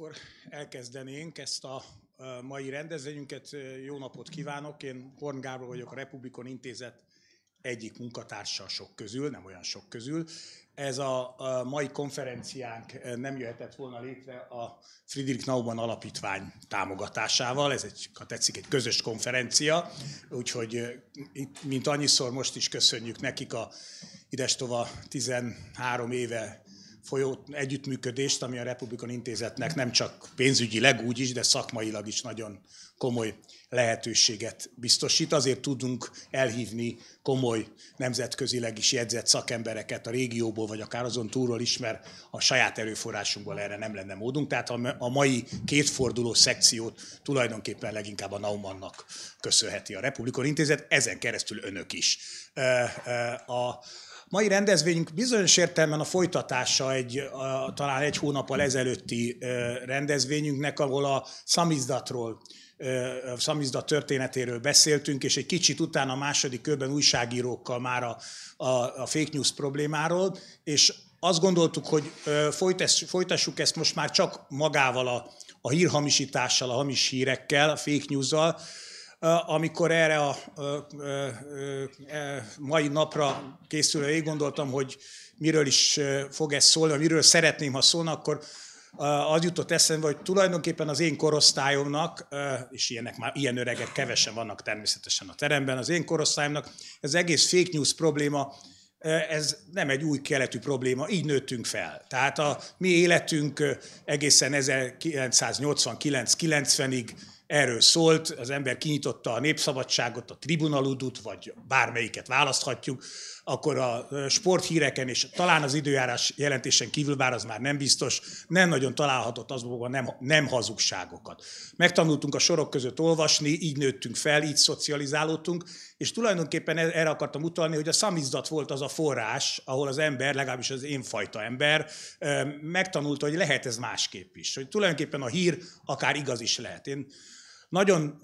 akkor elkezdenénk ezt a mai rendezvényünket. Jó napot kívánok! Én Horn Gábor vagyok, a Republikon Intézet egyik munkatársa sok közül, nem olyan sok közül. Ez a mai konferenciánk nem jöhetett volna létre a Friedrich Naumann Alapítvány támogatásával. Ez ha tetszik, egy közös konferencia, úgyhogy itt, mint annyiszor, most is köszönjük nekik a idestova 13 éve folyó együttműködést, ami a Republikon Intézetnek nem csak pénzügyileg úgy is, de szakmailag is nagyon komoly lehetőséget biztosít. Azért tudunk elhívni komoly, nemzetközileg is jegyzett szakembereket a régióból, vagy akár azon túlról is, mert a saját erőforrásunkból erre nem lenne módunk. Tehát a mai kétforduló szekciót tulajdonképpen leginkább a Naumannnak köszönheti a Republikon Intézet, ezen keresztül önök is. A mai rendezvényünk bizonyos értelemben a folytatása talán egy hónappal ezelőtti rendezvényünknek, ahol a szamizdat történetéről beszéltünk, és egy kicsit utána a második körben újságírókkal már a fake news problémáról, és azt gondoltuk, hogy folytassuk ezt most már csak magával a hírhamisítással, a hamis hírekkel, a fake news-zal, amikor erre a mai napra készülve végig gondoltam, hogy miről is fog ez szólni, miről szeretném, ha szólna, akkor az jutott eszembe, hogy tulajdonképpen az én korosztályomnak, és ilyen öregek kevesen vannak természetesen a teremben, az én korosztályomnak ez egész fake news probléma, ez nem egy új keletű probléma, így nőttünk fel. Tehát a mi életünk egészen 1989-90-ig erről szólt, az ember kinyitotta a Népszabadságot, a Tribunaludut, vagy bármelyiket választhatjuk, akkor a sporthíreken és talán az időjárás jelentésen kívül, bár az már nem biztos, nem nagyon találhatott azokban nem hazugságokat. Megtanultunk a sorok között olvasni, így nőttünk fel, így szocializálódtunk, és tulajdonképpen erre akartam utalni, hogy a szamizdat volt az a forrás, ahol az ember, legalábbis az én fajta ember, megtanulta, hogy lehet ez másképp is. Hogy tulajdonképpen a hír akár igaz is lehet. Én nagyon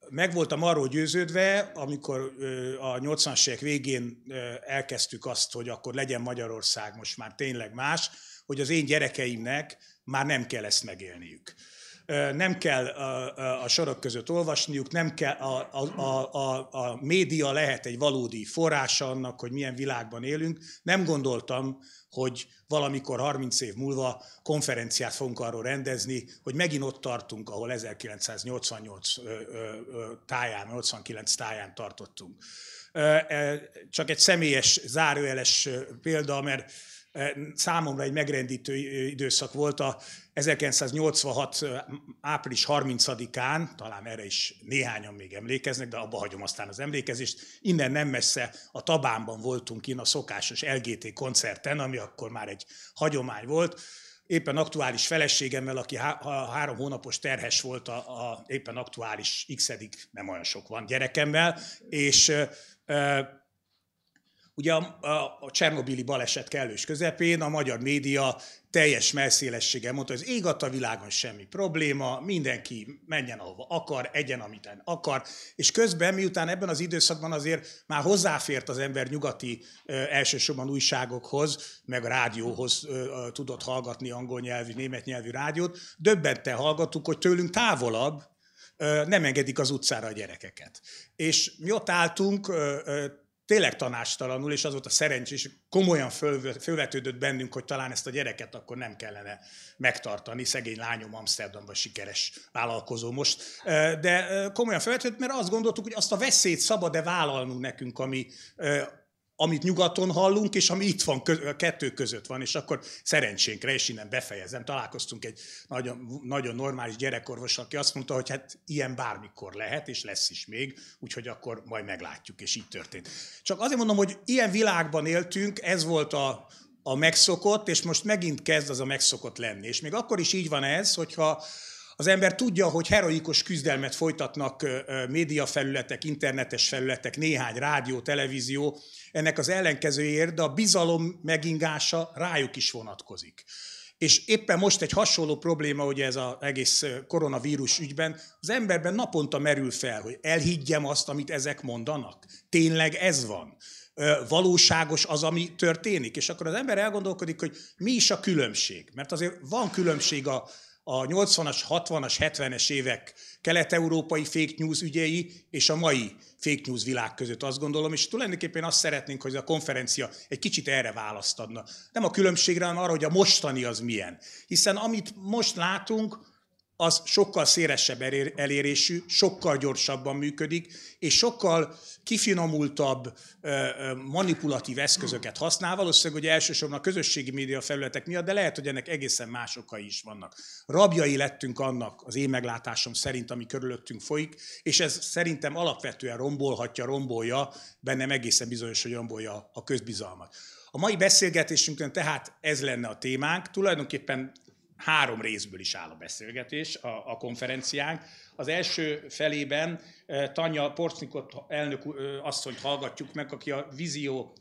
meg voltam arról győződve, amikor a 80-as évek végén elkezdtük azt, hogy akkor legyen Magyarország most már tényleg más, hogy az én gyerekeimnek már nem kell ezt megélniük. Nem kell a sorok között olvasniuk, nem kell, a média lehet egy valódi forrása annak, hogy milyen világban élünk. Nem gondoltam, hogy valamikor 30 év múlva konferenciát fogunk arról rendezni, hogy megint ott tartunk, ahol 1988 táján, 89 táján tartottunk. Csak egy személyes, zárójeles példa, mert számomra egy megrendítő időszak volt a 1986. április 30-án, talán erre is néhányan még emlékeznek, de abba hagyom aztán az emlékezést. Innen nem messze a Tabánban voltunk a szokásos LGT koncerten, ami akkor már egy hagyomány volt. Éppen aktuális feleségemmel, aki 3 hónapos terhes volt a éppen aktuális x-edik, nem olyan sok van, gyerekemmel, és ugye a csernobili baleset kellős közepén a magyar média teljes mellszélességgel mondta, hogy az ég adta világon semmi probléma, mindenki menjen ahova akar, egyen amit akar, és közben miután ebben az időszakban azért már hozzáfért az ember nyugati elsősorban újságokhoz, meg a rádióhoz tudott hallgatni angol nyelvű, német nyelvű rádiót, döbbenten hallgattuk, hogy tőlünk távolabb nem engedik az utcára a gyerekeket. És mi ott álltunk, tényleg tanástalanul, és az volt a szerencsés, komolyan fölvetődött bennünk, hogy talán ezt a gyereket akkor nem kellene megtartani. Szegény lányom Amsterdamban sikeres vállalkozó most. De komolyan fölvetődött, mert azt gondoltuk, hogy azt a veszélyt szabad-e vállalnunk nekünk, amit nyugaton hallunk, és ami itt van, a kettő között van, és akkor szerencsénkre, és innen befejezem, találkoztunk egy nagyon, nagyon normális gyerekorvossal, aki azt mondta, hogy hát ilyen bármikor lehet, és lesz is még, úgyhogy akkor majd meglátjuk, és így történt. Csak azért mondom, hogy ilyen világban éltünk, ez volt a megszokott, és most megint kezd az a megszokott lenni. És még akkor is így van ez, hogyha az ember tudja, hogy heroikus küzdelmet folytatnak médiafelületek, internetes felületek, néhány rádió, televízió, ennek az ellenkezőjéért, de a bizalom megingása rájuk is vonatkozik. És éppen most egy hasonló probléma, ugye ez az egész koronavírus ügyben, az emberben naponta merül fel, hogy elhiggyem azt, amit ezek mondanak. Tényleg ez van. valóságos az, ami történik. És akkor az ember elgondolkodik, hogy mi is a különbség. Mert azért van különbség a 80-as, 60-as, 70-es évek kelet-európai fake news ügyei és a mai fake news világ között, azt gondolom, és tulajdonképpen azt szeretnénk, hogy a konferencia egy kicsit erre választ adna. Nem a különbségre, hanem arra, hogy a mostani az milyen. Hiszen amit most látunk, az sokkal szélesebb elérésű, sokkal gyorsabban működik, és sokkal kifinomultabb manipulatív eszközöket használ, valószínűleg, hogy elsősorban a közösségi média felületek miatt, de lehet, hogy ennek egészen más okai is vannak. Rabjai lettünk annak, az én meglátásom szerint, ami körülöttünk folyik, és ez szerintem alapvetően rombolja, bennem egészen bizonyos, hogy rombolja a közbizalmat. A mai beszélgetésünkön tehát ez lenne a témánk, tulajdonképpen 3 részből is áll a beszélgetés, a konferenciánk. Az első felében Tanja Porsznikot elnök asszonyt hallgatjuk meg, aki a Vizió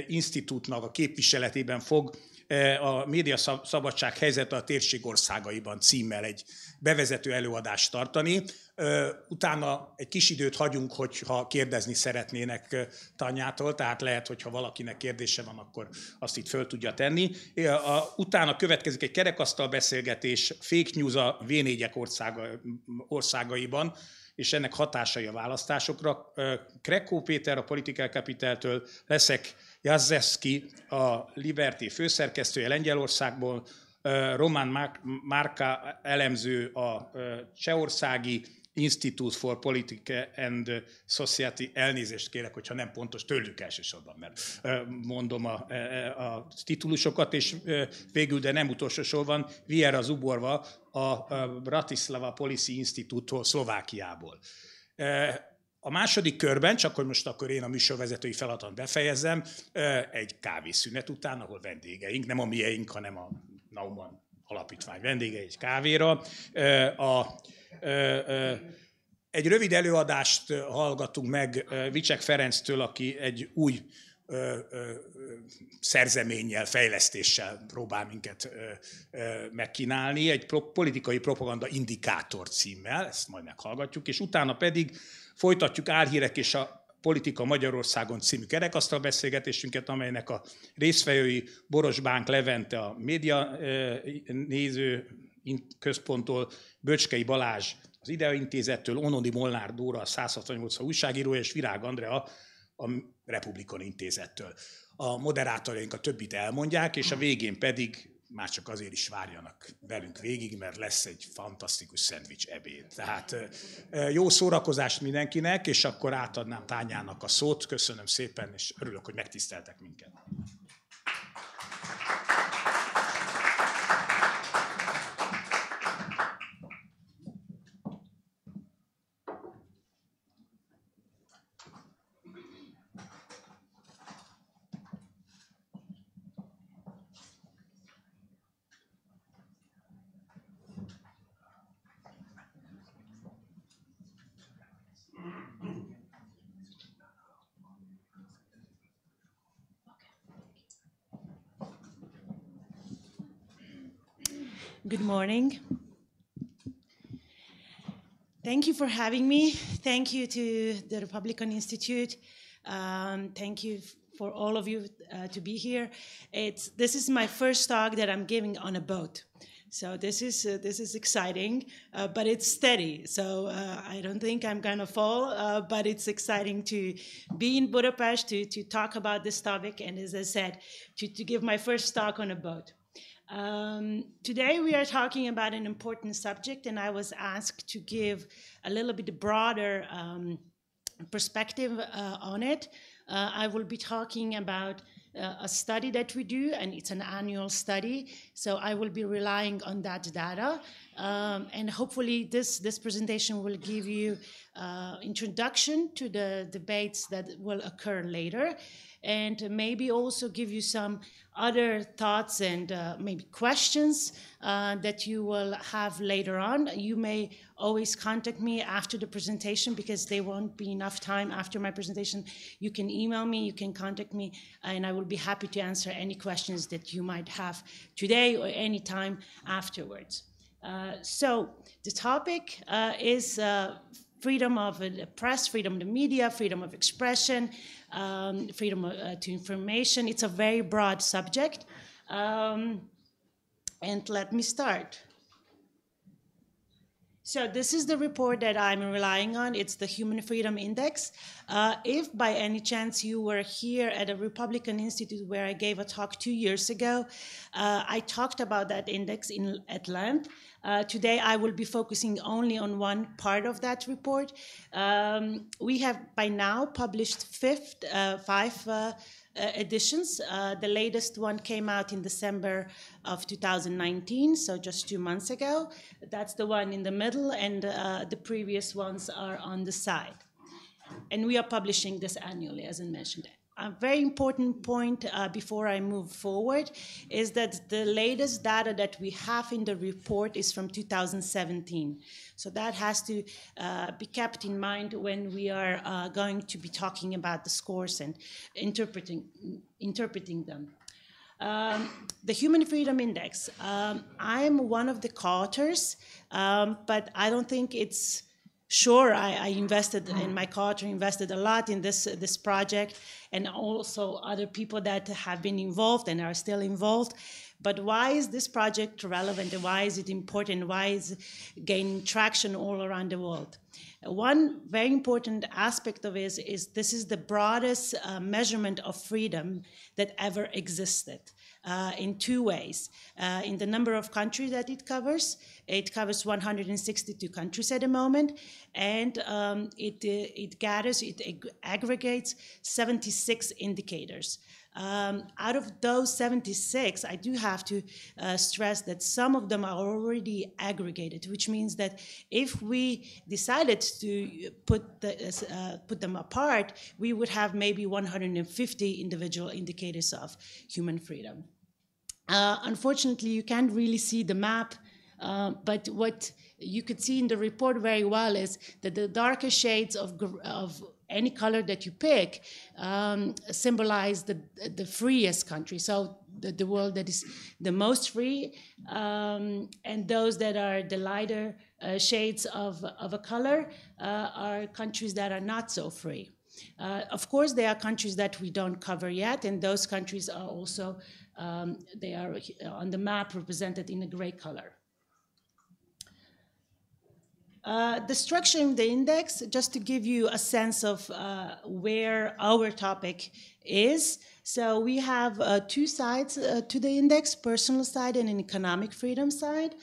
Institútnak a képviseletében fog a média szabadság helyzete a térség országaiban címmel egy bevezető előadást tartani. Utána egy kis időt hagyunk, hogyha kérdezni szeretnének Tanyától, tehát lehet, hogyha valakinek kérdése van, akkor azt itt föl tudja tenni. Utána következik egy kerekasztal beszélgetés, fake news a V4-ek országaiban, és ennek hatásai a választásokra. Krekó Péter a Political Capital-től, Leszek Jazzewski a Liberty főszerkesztője Lengyelországból, Roman Márka elemző a csehországi Institute for Politics and Society, elnézést kérek, hogyha nem pontos, tőlük elsősorban, mert mondom a titulusokat, és végül, de nem utolsó sorban, Viera Zuborva a Bratislava Policy Institute-tól, Szlovákiából. A második körben, csak hogy most akkor én a műsorvezetői feladatot befejezzem, egy kávészünet után, ahol vendégeink, nem a mieink, hanem a Naumann Alapítvány vendégei egy kávéra. Egy rövid előadást hallgatunk meg Vicsek Ferenctől, aki egy új szerzeménnyel, fejlesztéssel próbál minket megkínálni, egy politikai propaganda indikátor címmel, ezt majd meghallgatjuk, és utána pedig folytatjuk Álhírek és a Politika Magyarországon című kerekasztal beszélgetésünket, amelynek a résztvevői Borosbánk Levente a média néző központtól, Böcskei Balázs az Idea Intézettől, Onodi Molnár Dóra a 168 újságírója, és Virág Andrea a Republikon Intézettől. A moderátoraink a többit elmondják, és a végén pedig már csak azért is várjanak velünk végig, mert lesz egy fantasztikus szendvics ebéd. Tehát jó szórakozást mindenkinek, és akkor átadnám Tányának a szót. Köszönöm szépen, és örülök, hogy megtiszteltek minket. Good morning. Thank you for having me. Thank you to the Republican Institute. Thank you for all of you to be here. This is my first talk that I'm giving on a boat. So this is exciting, but it's steady. So I don't think I'm gonna fall, but it's exciting to be in Budapest to talk about this topic, and as I said, to give my first talk on a boat. Today we are talking about an important subject, and I was asked to give a little bit broader perspective on it. I will be talking about a study that we do, and it's an annual study, so I will be relying on that data. And hopefully this presentation will give you introduction to the debates that will occur later, and maybe also give you some other thoughts and maybe questions that you will have later on. You may always contact me after the presentation, because there won't be enough time after my presentation. You can email me, you can contact me, and I will be happy to answer any questions that you might have today or any time afterwards. So the topic is freedom of the press, freedom of the media, freedom of expression, freedom to information. It's a very broad subject. And let me start. So this is the report that I'm relying on. It's the Human Freedom Index. If by any chance you were here at a Republican Institute where I gave a talk 2 years ago, I talked about that index at length. Today I will be focusing only on one part of that report. We have by now published five editions. The latest one came out in December of 2019, so just 2 months ago. That's the one in the middle, and the previous ones are on the side. And we are publishing this annually, as I mentioned. A very important point before I move forward is that the latest data that we have in the report is from 2017. So that has to be kept in mind when we are going to be talking about the scores and interpreting them. The Human Freedom Index. I am one of the co-authors, but I don't think it's sure. I invested in my co-author, invested a lot in this project, and also other people that have been involved and are still involved. But why is this project relevant, and why is it important? Why is it gaining traction all around the world? One very important aspect of it is this is the broadest measurement of freedom that ever existed in two ways. In the number of countries that it covers 162 countries at the moment, and it aggregates 76 indicators. Out of those 76, I do have to stress that some of them are already aggregated, which means that if we decided to put them apart, we would have maybe 150 individual indicators of human freedom. Unfortunately, you can't really see the map, but what you could see in the report very well is that the darker shades of any color that you pick symbolize the freest country. So the world that is the most free, and those that are the lighter shades of a color are countries that are not so free. Of course, there are countries that we don't cover yet, and those countries are also, they are on the map represented in a gray color. The structure of the index, just to give you a sense of where our topic is. So we have two sides to the index, personal side and an economic freedom side.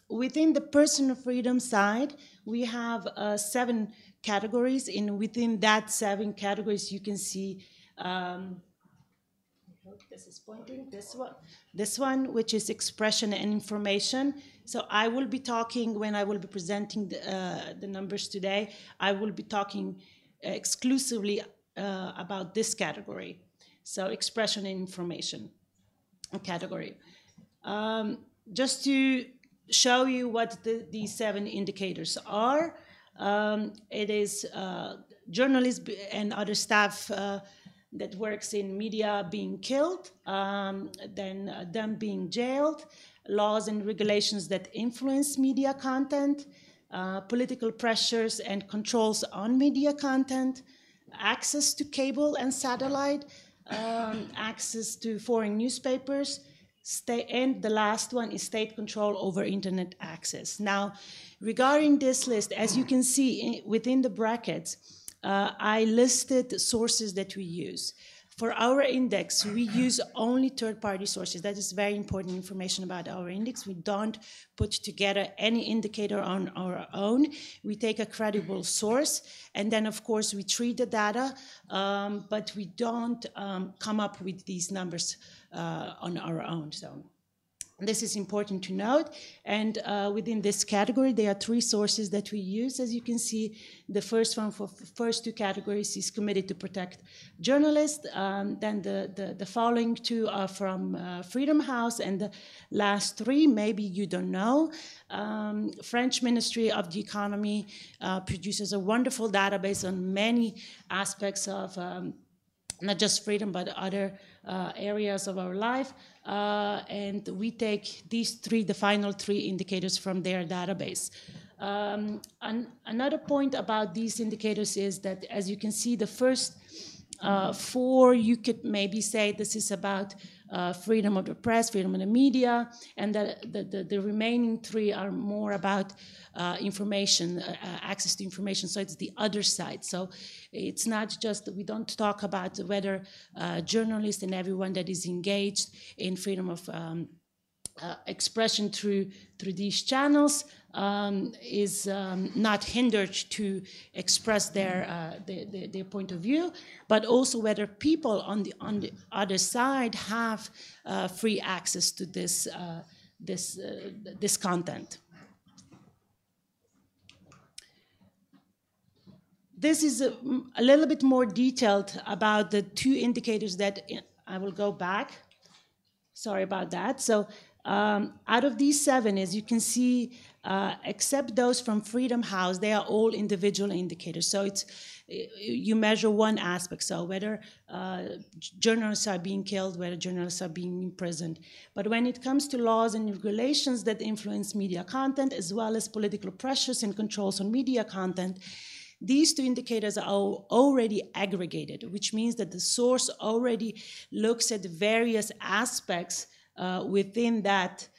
Within the personal freedom side, we have 7 categories. Within that 7 categories, you can see, I hope this is pointing, this one, which is expression and information. So I will be talking, when I will be presenting the numbers today, I will be talking exclusively about this category. So expression and information category. Just to show you what these 7 indicators are, it is journalists and other staff that works in media being killed, then them being jailed, laws and regulations that influence media content, political pressures and controls on media content, access to cable and satellite, access to foreign newspapers, and the last one is state control over internet access. Now, regarding this list, as you can see within the brackets, I listed sources that we use. For our index, we use only third-party sources. That is very important information about our index. We don't put together any indicator on our own. We take a credible source, and then, of course, we treat the data, but we don't come up with these numbers on our own. So this is important to note. And within this category, there are 3 sources that we use. As you can see, the first one for first 2 categories is committed to protect journalists. Then the following 2 are from Freedom House, and the last 3, maybe you don't know. French Ministry of the Economy produces a wonderful database on many aspects of not just freedom, but other areas of our life. And we take these 3, the final 3 indicators from their database. Another point about these indicators is that, as you can see, the first four, you could maybe say this is about freedom of the press, freedom of the media, and the remaining three are more about information, access to information. So it's the other side. So it's not just, we don't talk about whether journalists and everyone that is engaged in freedom of expression through these channels is not hindered to express their point of view, but also whether people on the other side have free access to this content. This is a little bit more detailed about the two indicators that I will go back. Sorry about that. So out of these 7, as you can see, except those from Freedom House, they are all individual indicators. So it's you measure one aspect, so whether journalists are being killed, whether journalists are being imprisoned. But when it comes to laws and regulations that influence media content, as well as political pressures and controls on media content, these two indicators are already aggregated, which means that the source already looks at various aspects within that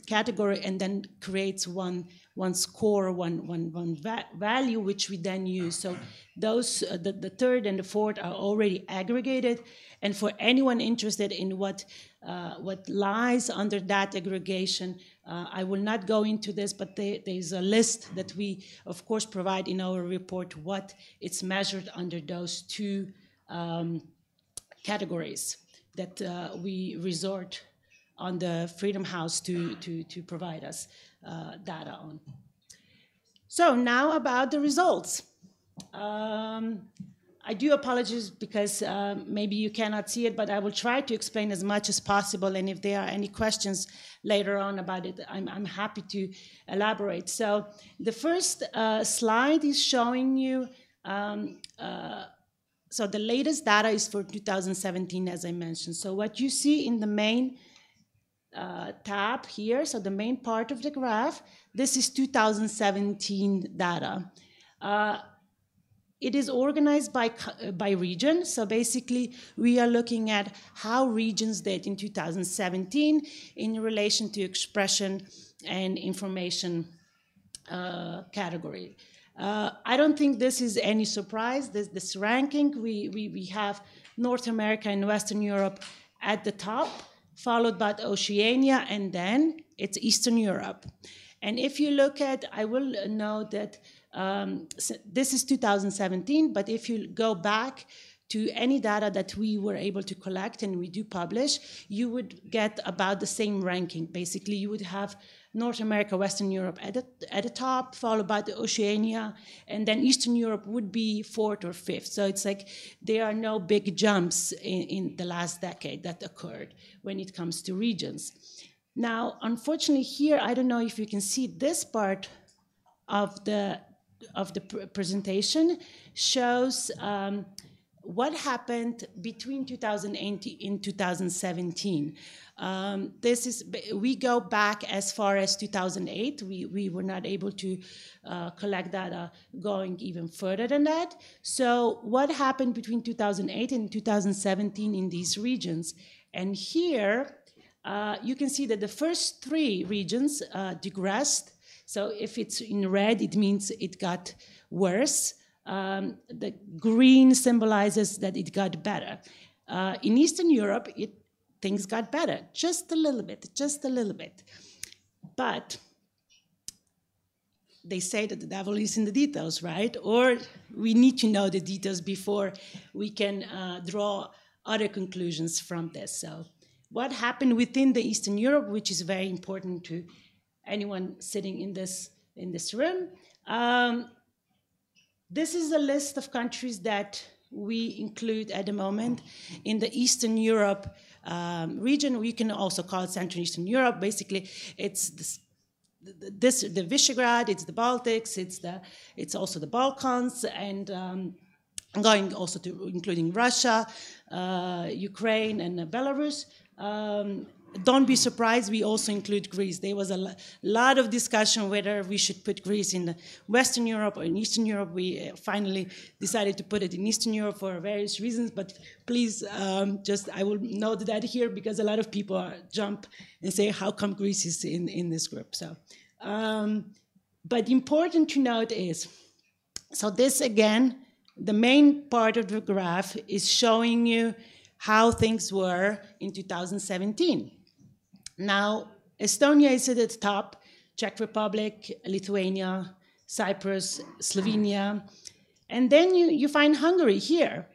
category and then creates one score, one value, which we then use. So those, the third and the fourth are already aggregated. And for anyone interested in what lies under that aggregation, I will not go into this, but there's a list that we, of course, provide in our report what it's measured under those two categories that we resort on the Freedom House to provide us data on. So now about the results. I do apologize because maybe you cannot see it, but I will try to explain as much as possible. And if there are any questions later on about it, I'm happy to elaborate. So the first slide is showing you, so the latest data is for 2017, as I mentioned. So what you see in the main tab here, so the main part of the graph, this is 2017 data. It is organized by region. So basically, we are looking at how regions did in 2017 in relation to expression and information category. I don't think this is any surprise, this ranking. We have North America and Western Europe at the top, followed by Oceania, and then it's Eastern Europe. And if you look at, I will note that this is 2017, but if you go back to any data that we were able to collect and we do publish, you would get about the same ranking. Basically, you would have North America, Western Europe at the top, followed by the Oceania, and then Eastern Europe would be 4th or 5th. So it's like there are no big jumps in the last decade that occurred when it comes to regions. Now, unfortunately here, I don't know if you can see this part of the presentation shows what happened between 2018 and 2017. This is, we go back as far as 2008. We were not able to collect data going even further than that. So what happened between 2008 and 2017 in these regions? And here, you can see that the first 3 regions digressed. So if it's in red, it means it got worse. The green symbolizes that it got better. In Eastern Europe, things got better, just a little bit. But they say that the devil is in the details, right? Or we need to know the details before we can draw other conclusions from this. So what happened within the Eastern Europe, which is very important to anyone sitting in this room. This is a list of countries that we include at the moment in the Eastern Europe region. We can also call it Central and Eastern Europe. Basically, it's the Visegrad, it's the Baltics, it's also the Balkans, and going also to including Russia, Ukraine, and Belarus. don't be surprised, we also include Greece. There was a lot of discussion whether we should put Greece in Western Europe or in Eastern Europe. We finally decided to put it in Eastern Europe for various reasons, but please, I will note that here because a lot of people jump and say, how come Greece is in this group? So, but important to note is, so this again, the main part of the graph is showing you how things were in 2017. Now, Estonia is at the top, Czech Republic, Lithuania, Cyprus, Slovenia, and then you find Hungary here,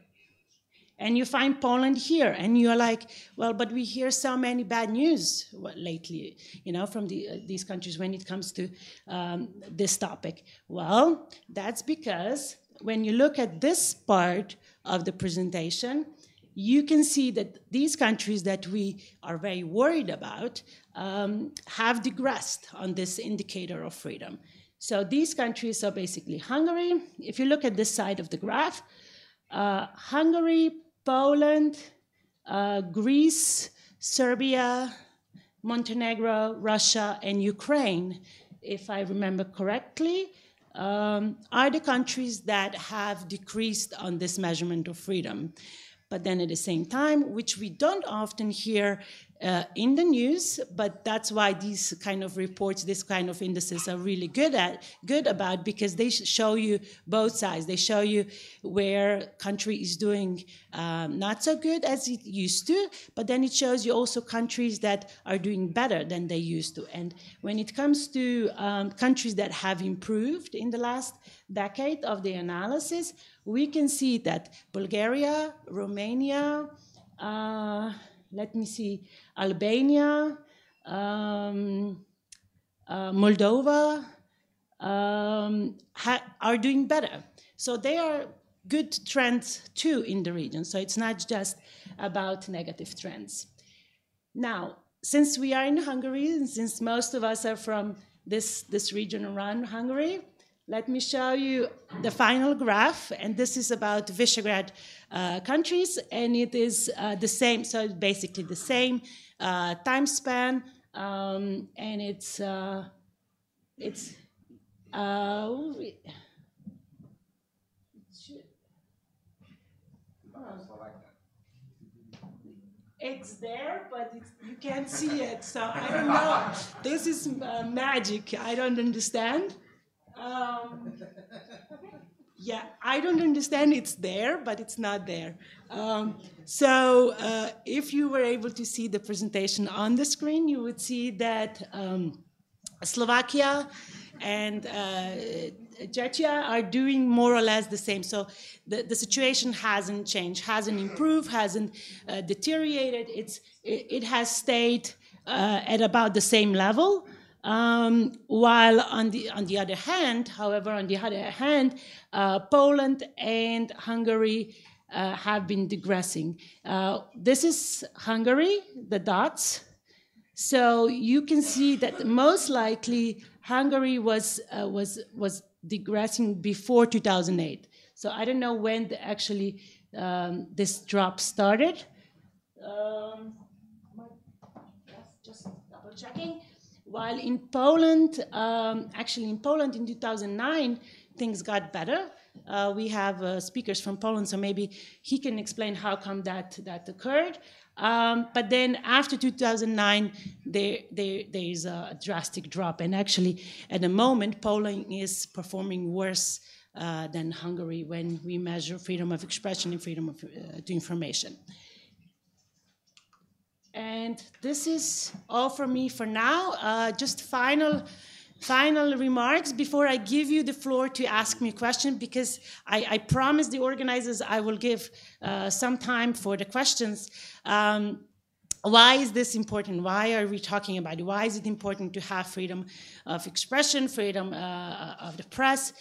and you find Poland here, and you're like, well, but we hear so many bad news lately, from these countries when it comes to this topic. Well, that's because when you look at this part of the presentation, you can see that these countries that we are very worried about have digressed on this indicator of freedom. So these countries are basically Hungary. If you look at this side of the graph, Hungary, Poland, Greece, Serbia, Montenegro, Russia, and Ukraine, if I remember correctly, are the countries that have decreased on this measurement of freedom. But then at the same time, which we don't often hear in the news, but that's why these kind of reports, this kind of indices are really good about, because they show you both sides. They show you where country is doing not so good as it used to, but then it shows you also countries that are doing better than they used to. And when it comes to countries that have improved in the last decade of the analysis, we can see that Bulgaria, Romania, let me see, Albania, Moldova are doing better. So they are good trends too in the region. So it's not just about negative trends. Now, since we are in Hungary, and since most of us are from this region around Hungary, let me show you the final graph, and this is about Visegrad countries, and it is the same, so it's basically the same time span, and it's there, but you can't see it, so I don't know. This is magic. I don't understand. Yeah, I don't understand. It's there, but it's not there. So if you were able to see the presentation on the screen, you would see that Slovakia and Czechia are doing more or less the same. So the situation hasn't changed, hasn't improved, hasn't deteriorated. It has stayed at about the same level. While on the other hand, Poland and Hungary have been digressing. This is Hungary, the dots. So you can see that most likely Hungary was digressing before 2008. So I don't know when actually this drop started. Just double checking. While in Poland, in 2009, things got better. We have speakers from Poland, so maybe he can explain how come that occurred. But then after 2009, there is a drastic drop. And actually, at the moment, Poland is performing worse than Hungary when we measure freedom of expression and freedom to information. And this is all for me for now. Just final remarks before I give you the floor to ask me a question, because I promised the organizers I will give some time for the questions. Why is this important? Why are we talking about it? Why is it important to have freedom of expression, freedom of the press?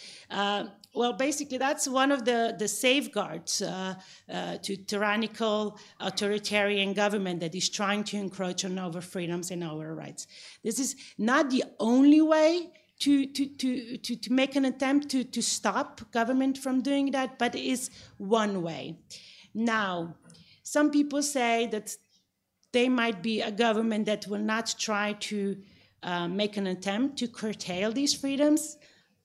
Well, basically, that's one of the safeguards to tyrannical, authoritarian government that is trying to encroach on our freedoms and our rights. This is not the only way to make an attempt to stop government from doing that, but it is one way. Now, some people say that they might be a government that will not try to make an attempt to curtail these freedoms.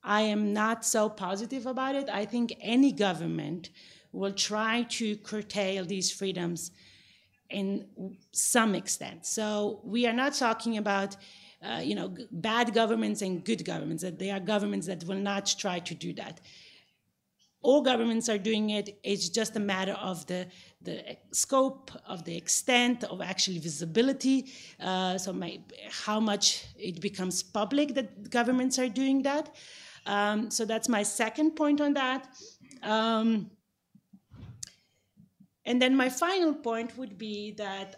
I am not so positive about it. I think any government will try to curtail these freedoms in some extent. So we are not talking about bad governments and good governments, that they are governments that will not try to do that. All governments are doing it. It's just a matter of the scope, of the extent, of actually visibility. How much it becomes public that governments are doing that. So that's my second point on that. And then my final point would be that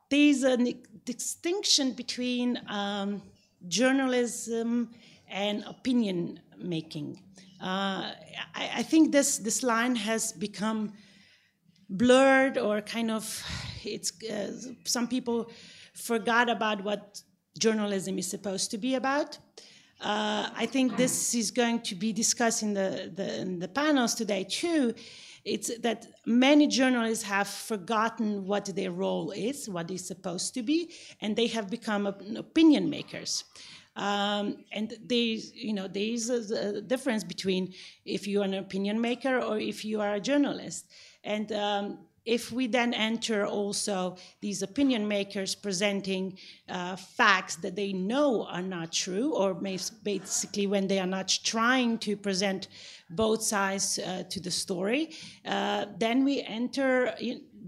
there's a distinction between journalism and opinion making. I think this line has become blurred, or kind of, some people forgot about what journalism is supposed to be about. I think this is going to be discussed in the panels today too. It's that many journalists have forgotten what their role is, what it's supposed to be, and they have become opinion makers. And there's a difference between if you are an opinion maker or if you are a journalist. And if we then enter also these opinion makers presenting facts that they know are not true, or basically when they are not trying to present both sides to the story, then we enter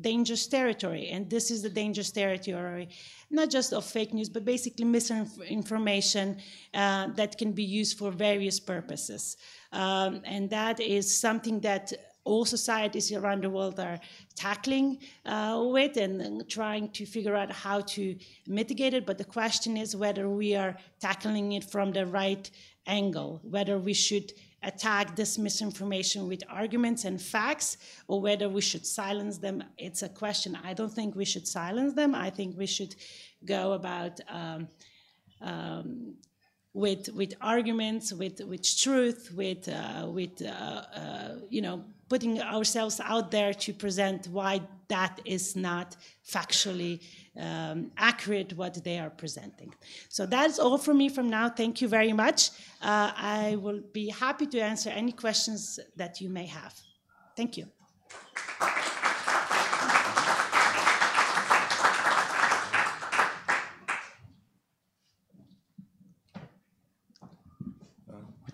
dangerous territory. And this is the dangerous territory, not just of fake news, but basically misinformation that can be used for various purposes. And that is something that all societies around the world are tackling with and trying to figure out how to mitigate it. But the question is whether we are tackling it from the right angle, whether we should attack this misinformation with arguments and facts, or whether we should silence them. It's a question. I don't think we should silence them. I think we should go about with arguments, with truth, with putting ourselves out there to present why that is not factually accurate what they are presenting. So that's all from me from now. Thank you very much. I will be happy to answer any questions that you may have. Thank you.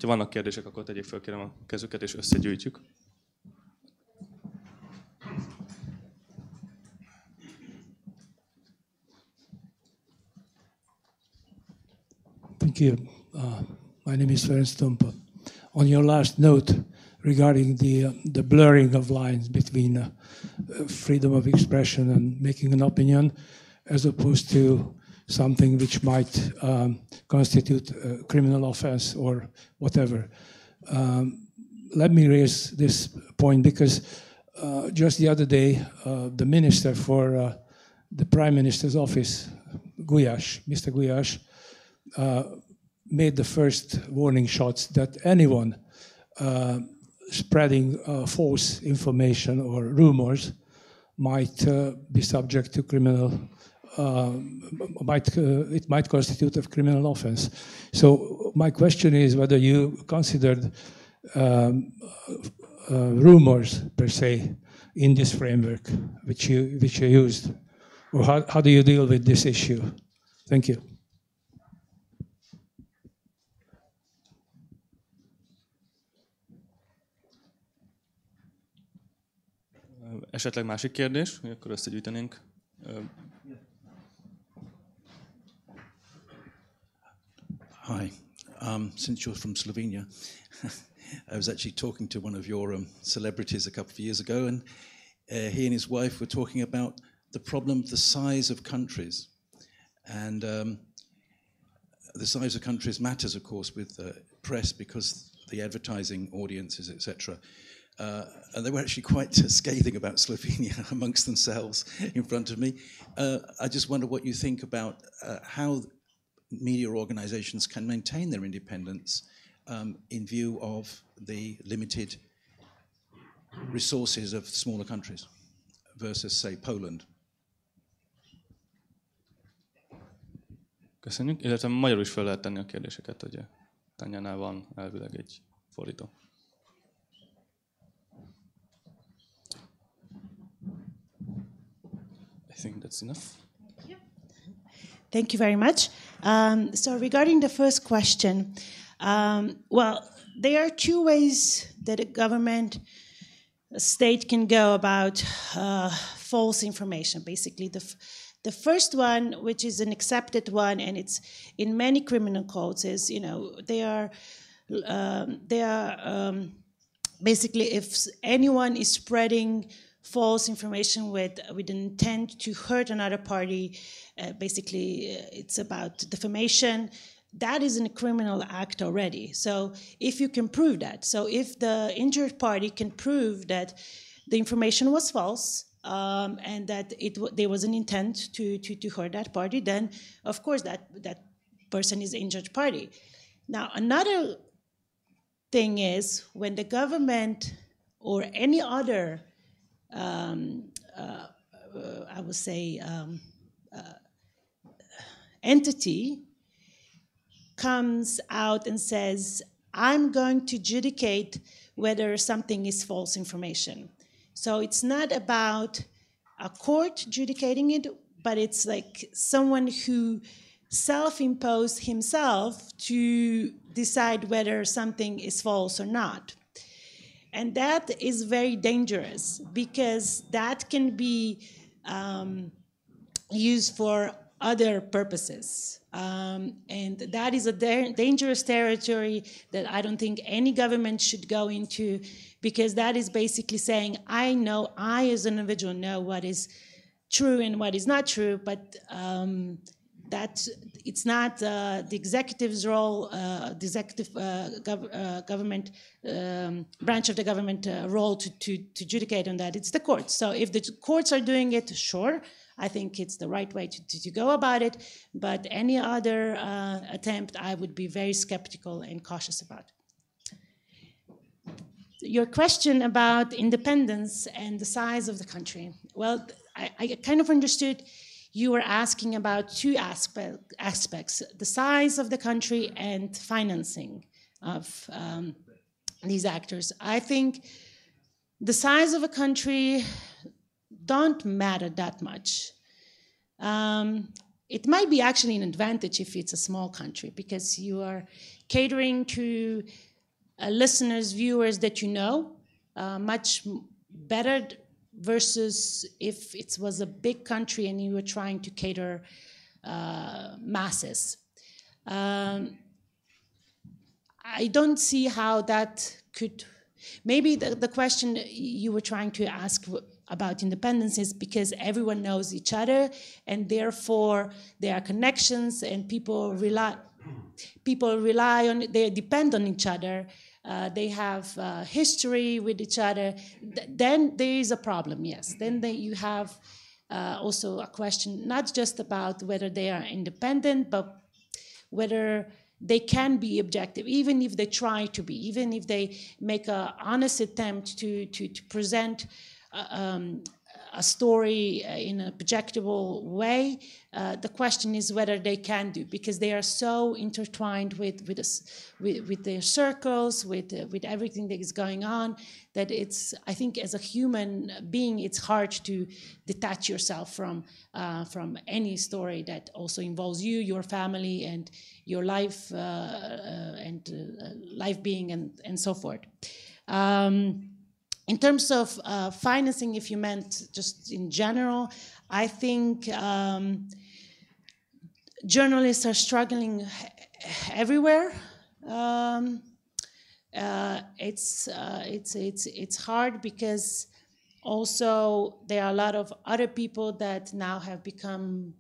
Ha vannak kérdések, akkor tegyék fel, kérem, a kezüket, és összegyűjtjük. Thank you. My name is Ferenc Tompa. On your last note regarding the blurring of lines between freedom of expression and making an opinion, as opposed to something which might constitute a criminal offense or whatever. Let me raise this point because just the other day, the minister for the Prime Minister's office, Gulyás, Mr. Gulyás, made the first warning shots that anyone spreading false information or rumors might be subject to criminal. It might constitute a criminal offense. So my question is whether you considered rumors per se in this framework which you used, or how do you deal with this issue? Thank you. Esetleg másik kérdés, hogy akkor összegyűjtenénk. Hi. Since you're from Slovenia, I was actually talking to one of your celebrities a couple of years ago, and he and his wife were talking about the problem of the size of countries. And the size of countries matters, of course, with press because the advertising audiences, etc. And they were actually quite scathing about Slovenia amongst themselves in front of me. I just wonder what you think about how media organizations can maintain their independence in view of the limited resources of smaller countries versus, say, Poland, Köszönjük, illetve magyarul is fel lehet tenni a kérdéseket, hogy Tanyánál van elvileg egy fordító. I think that's enough. Thank you very much. So regarding the first question, well, there are two ways that a state can go about false information. Basically, the first one, which is an accepted one, and it's in many criminal codes, is they are basically if anyone is spreading false information with an intent to hurt another party, basically it's about defamation. That is a criminal act already. So if you can prove that, so if the injured party can prove that the information was false and that there was an intent to hurt that party, then of course that person is injured party. Now another thing is when the government or any other I would say entity comes out and says, I'm going to adjudicate whether something is false information. So it's not about a court adjudicating it, but it's like someone who self-imposed himself to decide whether something is false or not. And that is very dangerous because that can be used for other purposes. And that is a dangerous territory that I don't think any government should go into, because that is basically saying, I as an individual know what is true and what is not true, but that it's not the executive's role, the executive government branch of the government role to adjudicate on that. It's the courts. So if the courts are doing it, sure, I think it's the right way to go about it. But any other attempt, I would be very skeptical and cautious about. Your question about independence and the size of the country. Well, I kind of understood you were asking about two aspects, the size of the country and financing of these actors. I think the size of a country don't matter that much. It might be actually an advantage if it's a small country, because you are catering to listeners, viewers that you know much better versus if it was a big country and you were trying to cater masses. I don't see how that could... Maybe the question you were trying to ask about independence is because everyone knows each other and therefore there are connections and people rely on, they depend on each other. They have history with each other, then there is a problem, yes. Then you have also a question, not just about whether they are independent, but whether they can be objective, even if they try to be, even if they make an honest attempt to present a story in a projectable way. The question is whether they can do, because they are so intertwined with their circles, with everything that is going on, that it's, I think as a human being, it's hard to detach yourself from any story that also involves you, your family, and your life life being and so forth. In terms of financing, if you meant just in general, I think journalists are struggling everywhere. It's hard because also there are a lot of other people that now have become,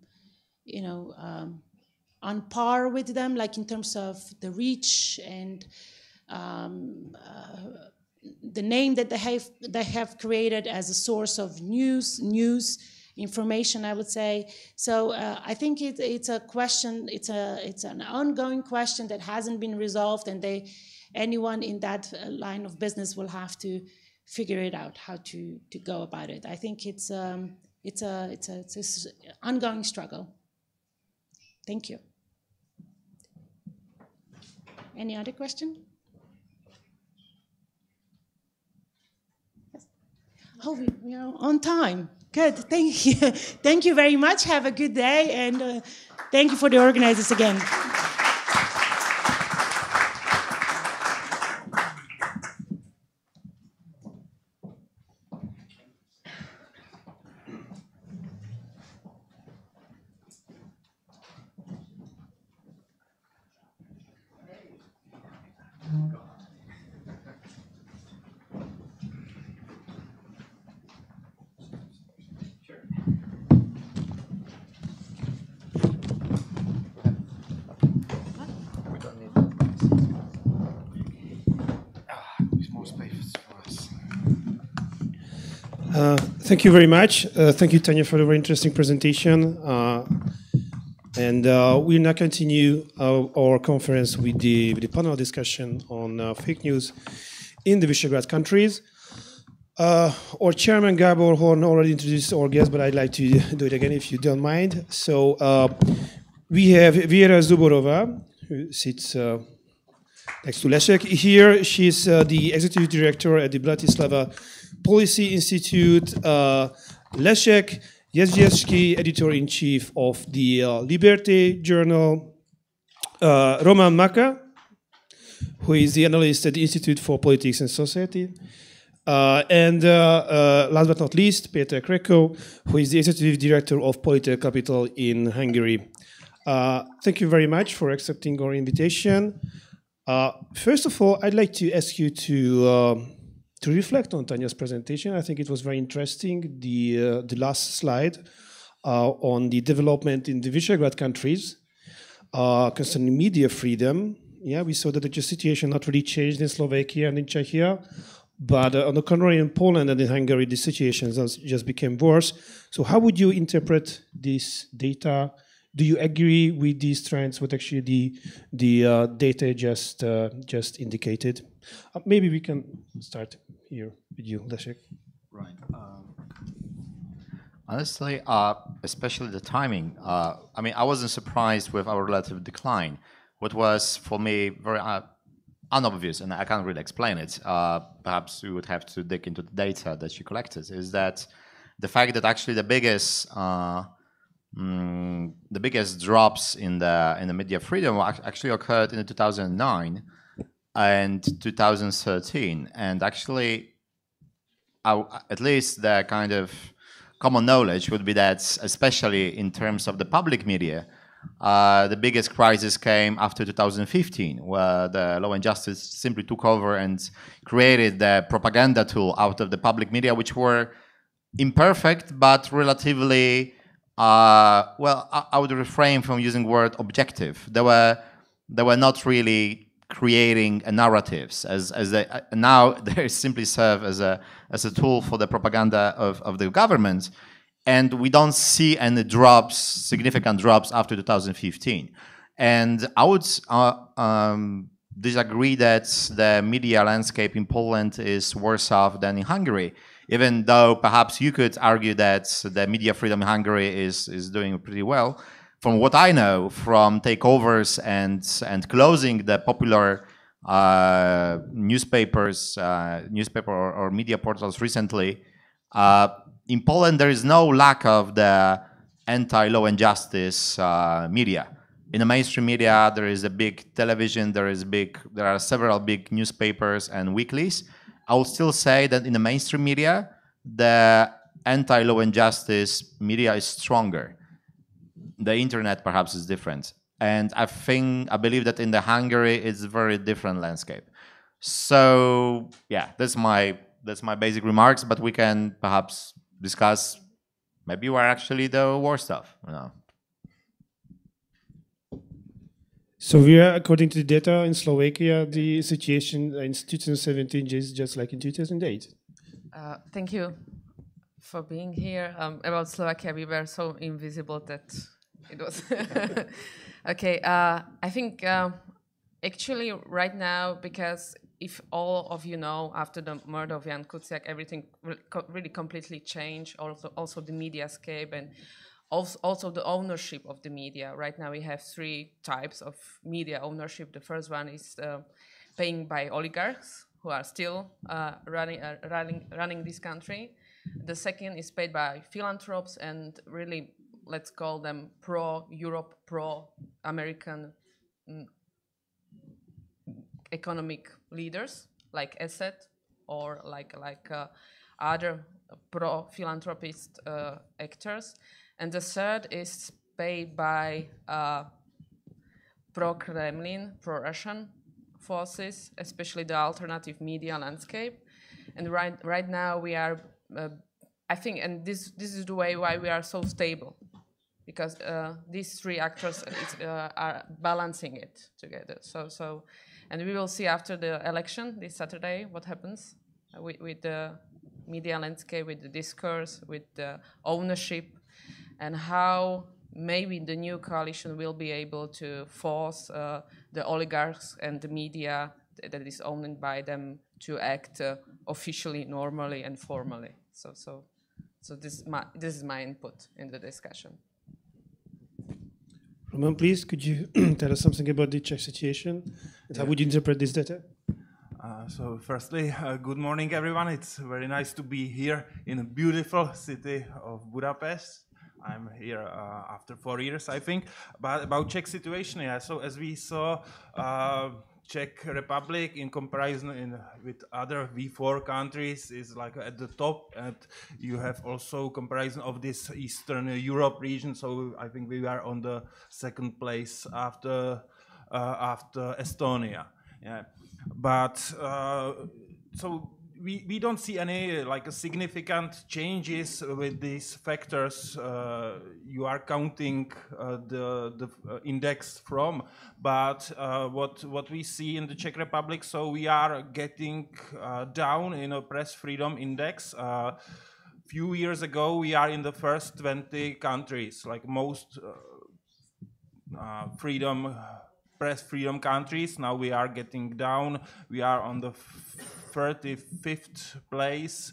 on par with them, like in terms of the reach and the name that they have created as a source of news information, I would say. So I think it's a question. It's an ongoing question that hasn't been resolved, and anyone in that line of business will have to figure it out how to go about it. I think it's an ongoing struggle. Thank you. Any other question? Yes. Oh, we are on time. Good, thank you. Thank you very much. Have a good day, and thank you for the organizers again. Thank you very much. Thank you, Tanya, for the very interesting presentation. We'll now continue our conference with the panel discussion on fake news in the Visegrad countries. Our chairman, Gábor Horn, already introduced our guest, but I'd like to do it again if you don't mind. So we have Vera Zuborova, who sits next to Leszek. Here, she's the executive director at the Bratislava Policy Institute. Leszek Jezdziewski, editor-in-chief of the Liberté journal. Roman Maka, who is the analyst at the Institute for Politics and Society. And last but not least, Péter Krekó, who is the executive director of Political Capital in Hungary. Thank you very much for accepting our invitation. First of all, I'd like to ask you to reflect on Tanya's presentation. I think it was very interesting, the last slide on the development in the Visegrad countries concerning media freedom. Yeah, we saw that the situation not really changed in Slovakia and in Czechia, but on the contrary, in Poland and in Hungary, the situation just became worse. So how would you interpret this data? Do you agree with these trends, what actually the data just indicated? Maybe we can start here with you, Leszek. Right. Honestly, especially the timing. I mean, I wasn't surprised with our relative decline. What was for me very unobvious, and I can't really explain it. Perhaps we would have to dig into the data that you collected. Is that the fact that actually the biggest drops in the media freedom actually occurred in 2009 and 2013, and actually, at least the kind of common knowledge would be that, especially in terms of the public media, the biggest crisis came after 2015, where the Law and Justice simply took over and created the propaganda tool out of the public media, which were imperfect but relatively. Well, I would refrain from using the word objective. They were not really creating narratives as they now they simply serve as a tool for the propaganda of the government, and we don't see any significant drops after 2015. And I would disagree that the media landscape in Poland is worse off than in Hungary, even though perhaps you could argue that the media freedom in Hungary is doing pretty well. From what I know from takeovers and closing the popular newspaper or media portals recently, in Poland there is no lack of the anti-law and justice media. In the mainstream media, there is a big television, there are several big newspapers and weeklies. I would still say that in the mainstream media, the anti-law and justice media is stronger. The internet perhaps is different. And I believe that in the Hungary, it's a very different landscape. So yeah, that's my basic remarks, but we can perhaps discuss maybe where actually the worst stuff, you know. So we are, according to the data in Slovakia, the situation in 2017 is just like in 2008. Thank you for being here. About Slovakia, we were so invisible that it was okay. I think actually right now, because if all of you know, after the murder of Jan Kuciak, everything really completely changed. Also the mediascape and also the ownership of the media. Right now we have three types of media ownership. The first one is paying by oligarchs who are still running this country. The second is paid by philanthropes and really, let's call them pro-Europe, pro-American economic leaders like Asset or like other pro-philanthropist actors. And the third is paid by pro-Kremlin, pro-Russian forces, especially the alternative media landscape. And right now we are, I think, and this is the way why we are so stable, because these three actors are balancing it together. So, and we will see after the election this Saturday what happens with the media landscape, with the discourse, with the ownership, and how maybe the new coalition will be able to force the oligarchs and the media that is owned by them to act officially, normally, and formally. So this is my input in the discussion. Roman, please, could you tell us something about the Czech situation and how would you interpret this data? So firstly, good morning, everyone. It's very nice to be here in the beautiful city of Budapest. I'm here after 4 years, I think. But about Czech situation, yeah. So as we saw, Czech Republic in comparison with other V4 countries is like at the top, and you have also comparison of this Eastern Europe region. So I think we are on the second place after Estonia. Yeah, but so we don't see any like significant changes with these factors you are counting the index from. But what we see in the Czech Republic, so we are getting down in a press freedom index. Few years ago, we are in the first 20 countries, like most press freedom countries. Now we are getting down. We are on the 35th place,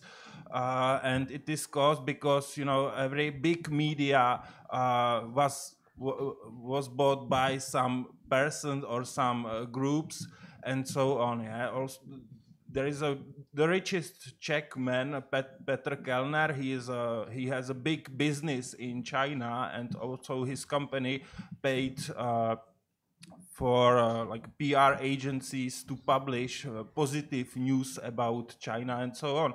and it is caused because every big media was bought by some person or some groups and so on. Yeah. Also, there is the richest Czech man, Petr Kellner. He has a big business in China, and also his company paid for like PR agencies to publish positive news about China and so on.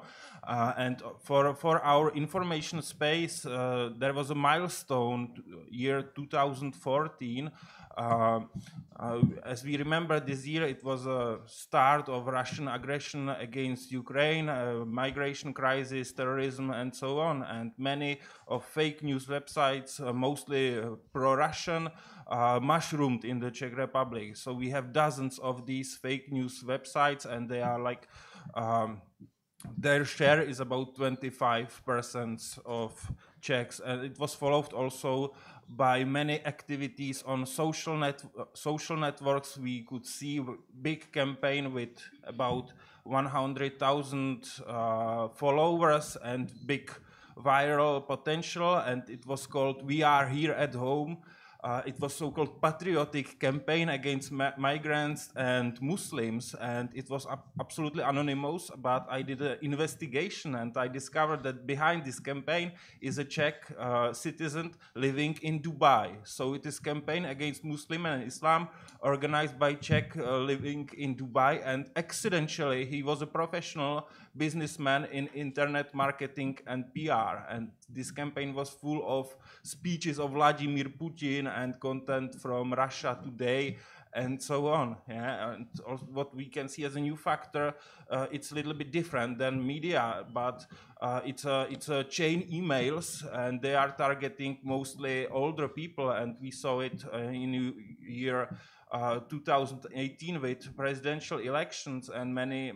And for our information space, there was a milestone year 2014. As we remember, this year it was a start of Russian aggression against Ukraine, migration crisis, terrorism, and so on. And many of fake news websites, mostly pro-Russian, mushroomed in the Czech Republic. So we have dozens of these fake news websites, and they are like, their share is about 25% of Czechs. And it was followed also by many activities on social networks. We could see a big campaign with about 100,000 followers and big viral potential, and it was called "We Are Here at Home." It was so-called patriotic campaign against migrants and Muslims, and it was absolutely anonymous, but I did an investigation and I discovered that behind this campaign is a Czech citizen living in Dubai. So it is a campaign against Muslim and Islam organized by Czech living in Dubai, and accidentally he was a professional businessman in internet marketing and PR, and this campaign was full of speeches of Vladimir Putin and content from Russia Today and so on. Yeah? And what we can see as a new factor, it's a little bit different than media, but it's a chain emails, and they are targeting mostly older people, and we saw it in year 2018 with presidential elections, and many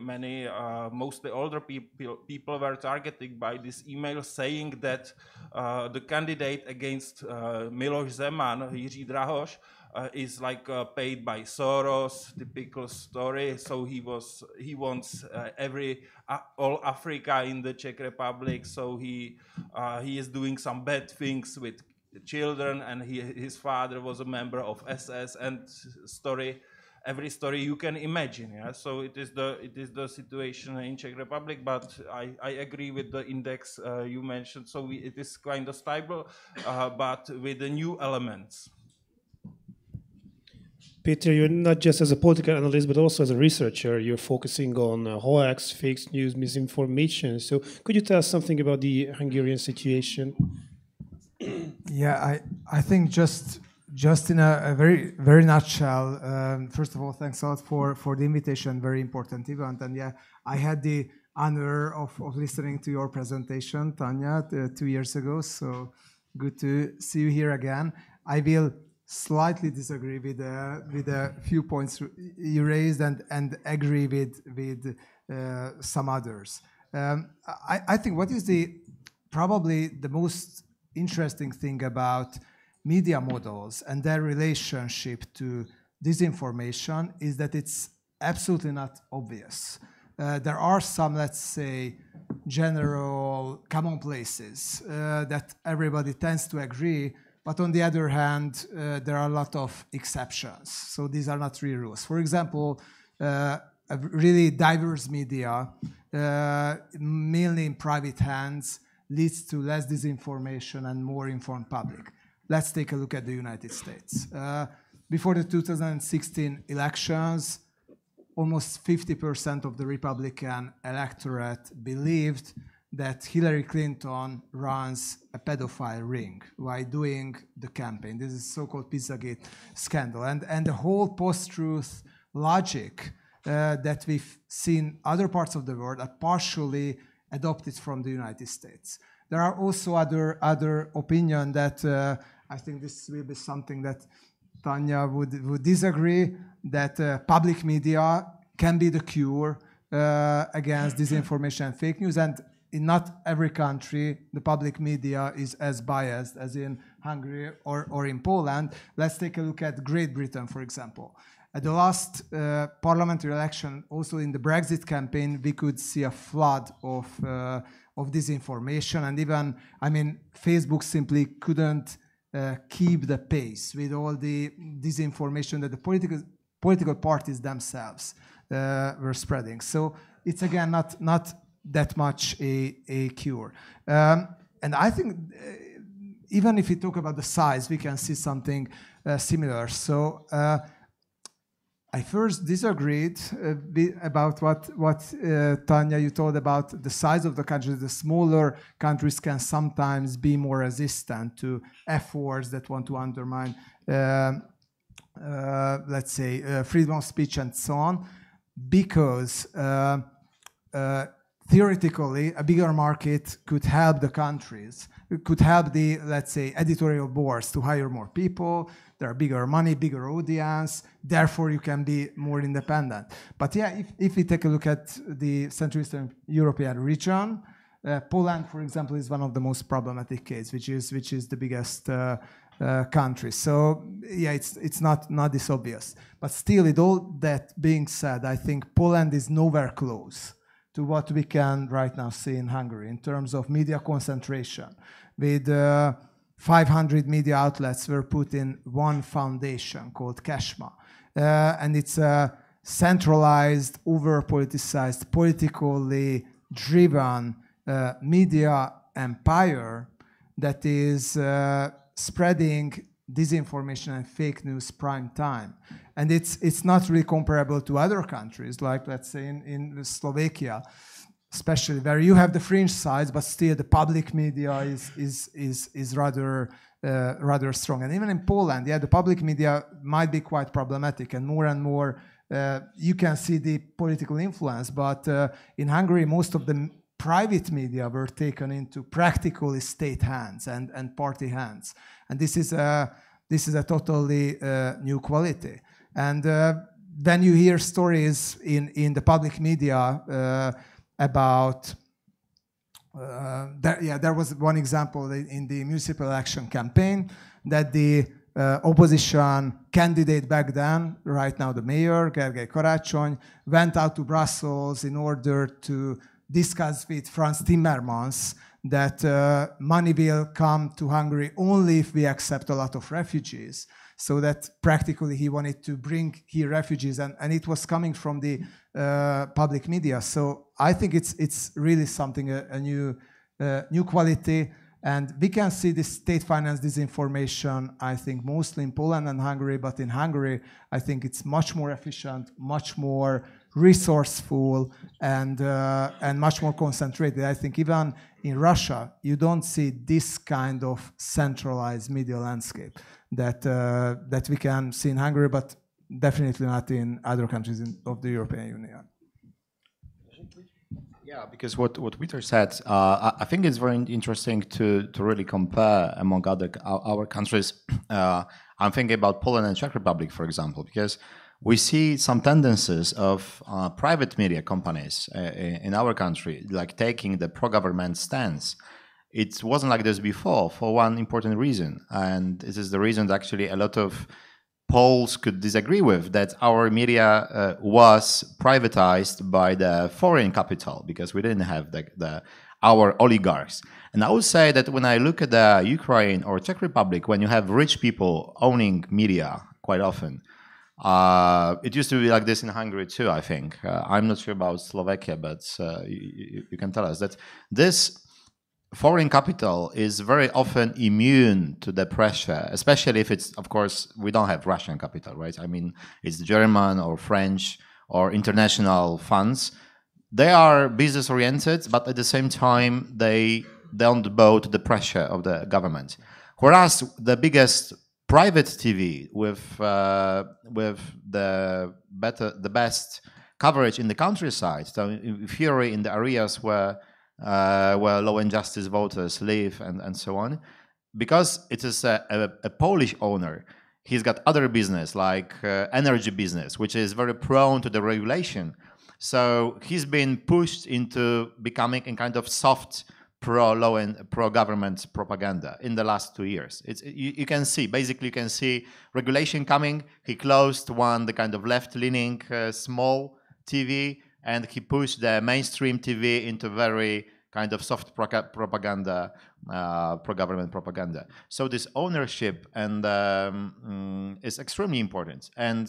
mostly older people were targeted by this email saying that the candidate against Miloš Zeman, Jiří Drahoš, is like paid by Soros, typical story. So he wants all Africa in the Czech Republic. So he is doing some bad things with children, and his father was a member of SS, and every story you can imagine. Yeah? So it is the situation in Czech Republic, but I agree with the index you mentioned. So it is kind of stable, but with the new elements. Peter, you're not just as a political analyst, but also as a researcher. You're focusing on hoax, fake news, misinformation. So could you tell us something about the Hungarian situation? Yeah, I think just in a very nutshell. First of all, thanks a lot for the invitation. Very important event, and yeah, I had the honor of listening to your presentation, Tanya, 2 years ago. So good to see you here again. I will slightly disagree with a few points you raised and agree with some others. I think what is probably the most interesting thing about media models and their relationship to disinformation is that it's absolutely not obvious. There are some, let's say, general commonplaces that everybody tends to agree. But on the other hand, there are a lot of exceptions. So these are not real rules. For example, a really diverse media, mainly in private hands, leads to less disinformation and more informed public. Let's take a look at the United States. Before the 2016 elections, almost 50% of the Republican electorate believed that Hillary Clinton runs a pedophile ring while doing the campaign. This is so-called Pizzagate scandal. And the whole post-truth logic that we've seen other parts of the world are partially adopted from the United States. There are also other opinion that I think this will be something that Tanya would disagree, that public media can be the cure against disinformation and fake news. And in not every country, the public media is as biased as in Hungary or in Poland. Let's take a look at Great Britain, for example. At the last parliamentary election, also in the Brexit campaign, we could see a flood of disinformation. And even, I mean, Facebook simply couldn't keep the pace with all the disinformation that the political parties themselves were spreading. So it's, again, not that much a cure. And I think even if we talk about the size, we can see something similar. So I first disagreed about what Tanya, you told about the size of the countries. The smaller countries can sometimes be more resistant to efforts that want to undermine, let's say, freedom of speech and so on, because theoretically, a bigger market could help the countries, could help the, let's say, editorial boards to hire more people. There are bigger money, bigger audience, therefore you can be more independent. But yeah, if we take a look at the Central Eastern European region, Poland, for example, is one of the most problematic cases, which is the biggest country. So yeah, it's not this obvious. But still, with all that being said, I think Poland is nowhere close to what we can right now see in Hungary in terms of media concentration. With 500 media outlets were put in one foundation called KESMA. And it's a centralized, over-politicized, politically driven media empire that is spreading disinformation and fake news prime time. And it's not really comparable to other countries, like, let's say, in Slovakia, especially, where you have the fringe sides, but still the public media is rather strong. And even in Poland, yeah, the public media might be quite problematic, and more you can see the political influence. But in Hungary, most of the private media were taken into practically state hands and party hands, and this is a totally new quality. And when you hear stories in the public media about there was one example in the municipal election campaign that the opposition candidate back then, right now the mayor, Gergely Karácsony, went out to Brussels in order to discuss with Franz Timmermans that money will come to Hungary only if we accept a lot of refugees. So that practically he wanted to bring here refugees, and it was coming from the public media. So I think it's really something, a new quality. And we can see this state finance disinformation, I think, mostly in Poland and Hungary, but in Hungary, I think it's much more efficient, much more resourceful, and much more concentrated. I think even in Russia, you don't see this kind of centralized media landscape that we can see in Hungary, but definitely not in other countries of the European Union. Yeah, because what Peter said, I think it's very interesting to really compare among our countries. I'm thinking about Poland and Czech Republic, for example, because we see some tendencies of private media companies in our country, like taking the pro-government stance. It wasn't like this before for one important reason, and this is the reason that actually a lot of Poles could disagree with, that our media was privatized by the foreign capital because we didn't have our oligarchs. And I would say that when I look at the Ukraine or Czech Republic, when you have rich people owning media quite often, it used to be like this in Hungary too, I think. I'm not sure about Slovakia, but you can tell us that this foreign capital is very often immune to the pressure, especially if it's, of course, we don't have Russian capital, right? I mean, it's German or French or international funds. They are business oriented, but at the same time, they don't bow to the pressure of the government. Whereas the biggest private TV with the best coverage in the countryside, so in theory in the areas where law and justice voters live and so on, because it is a Polish owner, he's got other business like energy business, which is very prone to the regulation. So he's been pushed into becoming a kind of soft pro-law and pro-government propaganda in the last 2 years. You can see, basically you can see regulation coming. He closed the kind of left-leaning small TV, and he pushed the mainstream TV into very kind of soft propaganda, pro-government propaganda. So this ownership is extremely important. And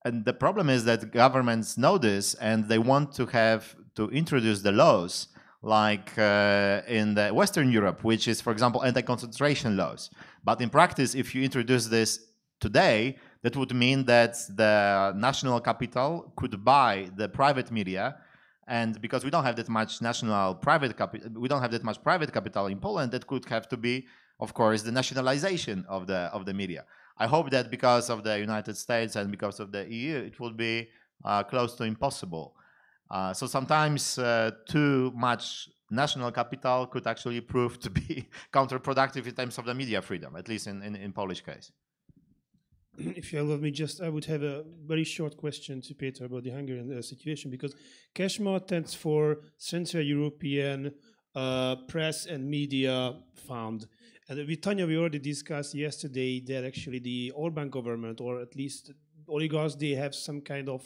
the problem is that governments know this, and they want to introduce the laws like in the Western Europe, which is, for example, anti-concentration laws. But in practice, if you introduce this today, that would mean that the national capital could buy the private media, and because we don't have that much private capital in Poland, that could have to be, of course, the nationalization of the media. I hope that because of the United States and because of the EU, it will be close to impossible. So sometimes too much national capital could actually prove to be counterproductive in terms of the media freedom, at least in Polish case. If you allow me, I would have a very short question to Peter about the Hungarian situation, because CESMA stands for Central European Press and Media Fund. And with Tanya, we already discussed yesterday that actually the Orbán government, or at least oligarchs, they have some kind of,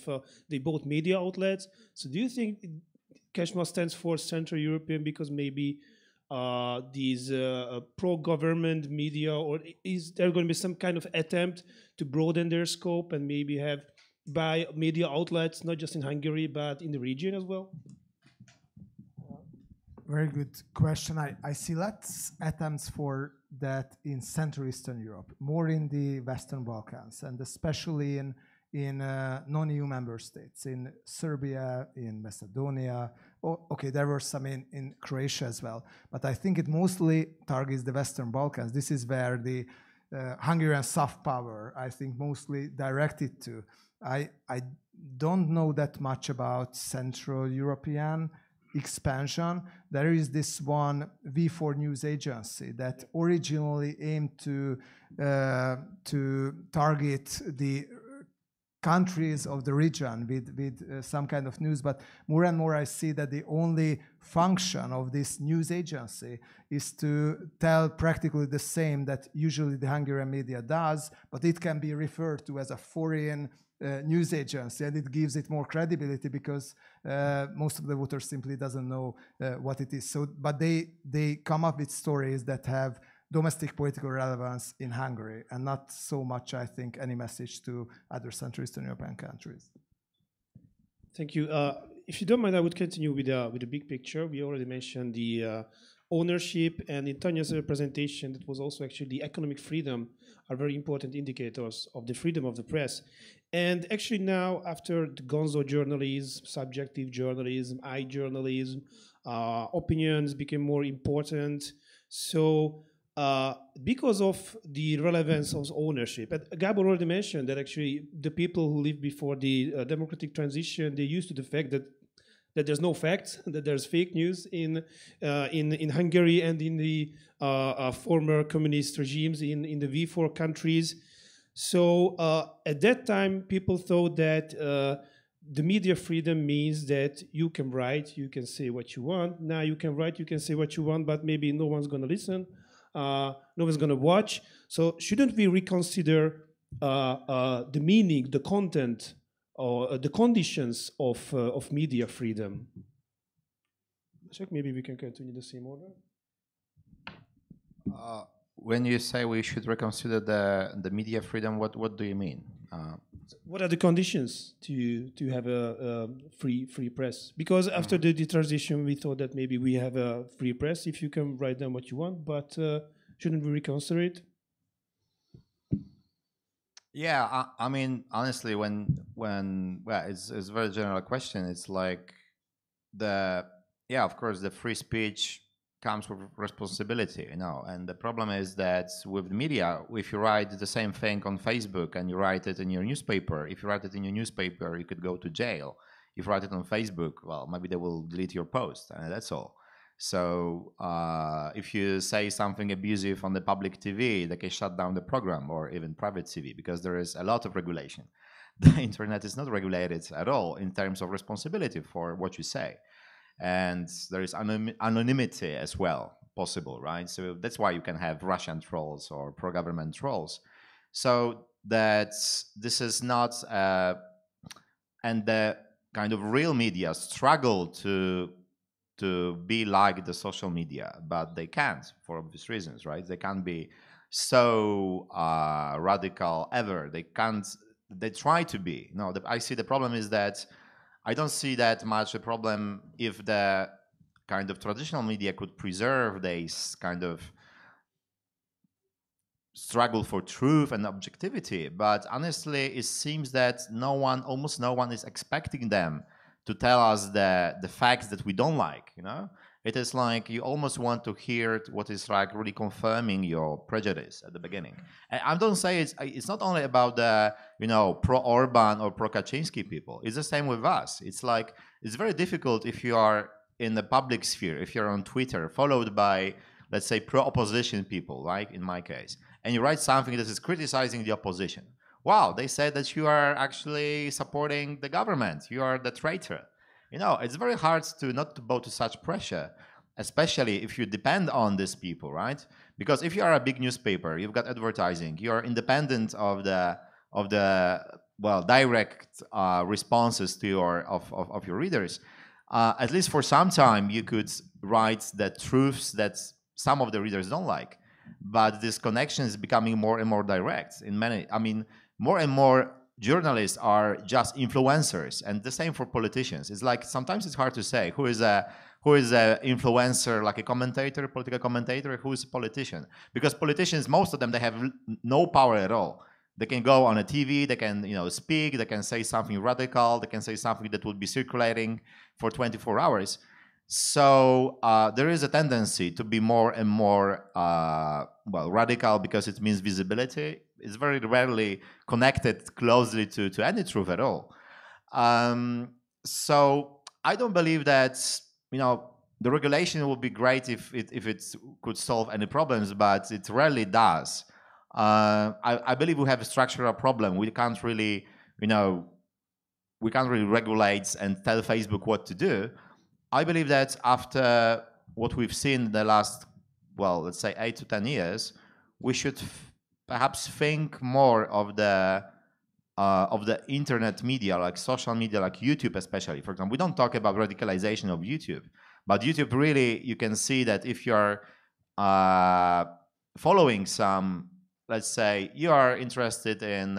they bought media outlets. So do you think CESMA stands for Central European because maybe these pro-government media, or is there going to be some kind of attempt to broaden their scope and maybe buy media outlets, not just in Hungary, but in the region as well? Very good question. I see less attempts for that in Central Eastern Europe, more in the Western Balkans, and especially in non-EU member states, in Serbia, in Macedonia. Okay, there were some in Croatia as well, but I think it mostly targets the Western Balkans. This is where the Hungarian soft power, I think, mostly directed to. I don't know that much about Central European expansion. There is this one V4 news agency that originally aimed to target the countries of the region with some kind of news, but more and more I see that the only function of this news agency is to tell practically the same that usually the Hungarian media does, but it can be referred to as a foreign news agency, and it gives it more credibility because most of the voters simply doesn't know what it is. So, but they come up with stories that have domestic political relevance in Hungary, and not so much, I think, any message to other Central Eastern European countries. Thank you. If you don't mind, I would continue with the big picture. We already mentioned the ownership, and in Tanya's presentation, that was also actually the economic freedom are very important indicators of the freedom of the press. And actually now, after the gonzo journalism, subjective journalism, journalism, opinions became more important. So because of the relevance of ownership, and Gabor already mentioned that actually the people who lived before the democratic transition, they used to the fact that there's no facts, that there's fake news in Hungary and in the former communist regimes in the V4 countries. So at that time, people thought that the media freedom means that you can write, you can say what you want. Now you can write, you can say what you want, but maybe no one's going to listen. No one's going to watch. So shouldn't we reconsider the meaning, the content, or the conditions of media freedom? Check, maybe we can continue the same order. When you say we should reconsider the media freedom, what do you mean? What are the conditions to have a free press? Because after the transition, we thought that maybe we have a free press if you can write down what you want, but shouldn't we reconsider it? Yeah, I mean, honestly, when well, it's a very general question. It's like of course, the free speech comes with responsibility, you know. And the problem is that with media, if you write the same thing on Facebook and you write it in your newspaper, if you write it in your newspaper, you could go to jail. If you write it on Facebook, well, maybe they will delete your post, and that's all. So if you say something abusive on the public TV, they can shut down the program, or even private TV, because there is a lot of regulation. The internet is not regulated at all in terms of responsibility for what you say. And there is anonymity as well possible, right? So that's why you can have Russian trolls or pro-government trolls. So that this is not, and the kind of real media struggle to be like the social media, but they can't for obvious reasons, right? They can't be so radical ever. They can't. They try to be. No, I see the problem is that I don't see that much a problem if the kind of traditional media could preserve this kind of struggle for truth and objectivity. But honestly, it seems that almost no one is expecting them to tell us the facts that we don't like, you know? It is like you almost want to hear what is like really confirming your prejudice at the beginning. And I don't say it's not only about the, you know, pro-Orban or pro-Kaczynski people. It's the same with us. It's like, it's very difficult if you are in the public sphere, if you're on Twitter, followed by, let's say, pro-opposition people, like in my case, and you write something that is criticizing the opposition. Wow, they said that you are actually supporting the government. You are the traitor. You know, it's very hard to not to bow to such pressure, especially if you depend on these people, right? Because if you are a big newspaper, you've got advertising, you are independent of the well, direct responses to your readers. At least for some time, you could write the truths that some of the readers don't like. But this connection is becoming more and more direct. More and more journalists are just influencers, and the same for politicians. It's like sometimes it's hard to say who is a influencer, like a commentator, political commentator, who is a politician. Because politicians, most of them, they have no power at all. They can go on a TV, they can, you know, speak, they can say something radical, they can say something that will be circulating for 24 hours. So there is a tendency to be more and more radical because it means visibility. It's very rarely connected closely to any truth at all. So I don't believe that, you know, the regulation would be great if it could solve any problems, but it rarely does. I believe we have a structural problem. We can't really we can't really regulate and tell Facebook what to do. I believe that after what we've seen in the last, well, let's say 8 to 10 years, we should perhaps think more of the internet media, like social media, like YouTube especially. For example, we don't talk about radicalization of YouTube, but YouTube really, you can see that if you're following some, let's say you are interested in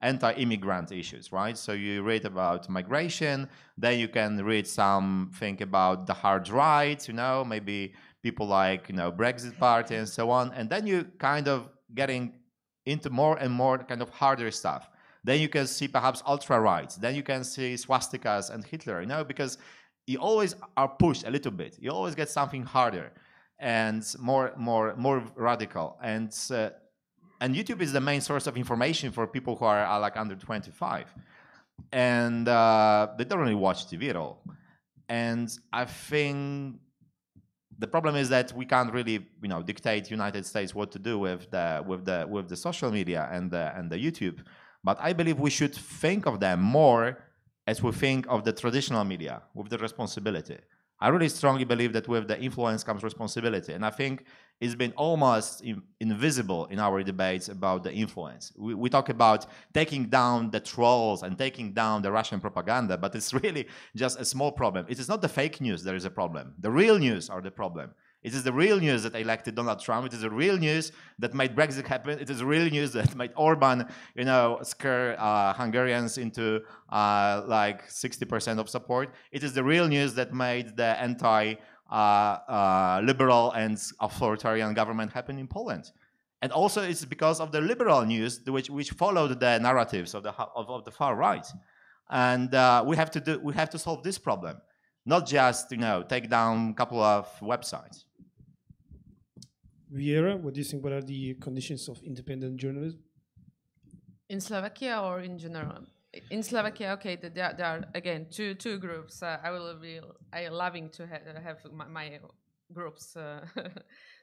anti-immigrant issues, right? So you read about migration, then you can read something about the hard right, maybe people like, Brexit Party and so on. And then you kind of getting into more and more kind of harder stuff. Then you can see perhaps ultra-right. Then you can see swastikas and Hitler, because you always are pushed a little bit. You always get something harder and more radical. And YouTube is the main source of information for people who are like under 25. And they don't really watch TV at all. And I think the problem is that we can't really, dictate United States what to do with the social media and the YouTube. But I believe we should think of them more as we think of the traditional media, with the responsibility. I really strongly believe that with the influence comes responsibility. And I think it's been almost invisible in our debates about the influence. We talk about taking down the trolls and taking down the Russian propaganda, but it's really just a small problem. It is not the fake news that is a problem. The real news are the problem. It is the real news that elected Donald Trump. It is the real news that made Brexit happen. It is the real news that made Orban, scare Hungarians into like 60% of support. It is the real news that made the anti-liberal and authoritarian government happen in Poland. And also it's because of the liberal news which followed the narratives of the far right. And we have to solve this problem, not just take down a couple of websites. Viera, what do you think? What are the conditions of independent journalism? In Slovakia or in general? In Slovakia, okay, there are again two groups. I will be loving to have my groups.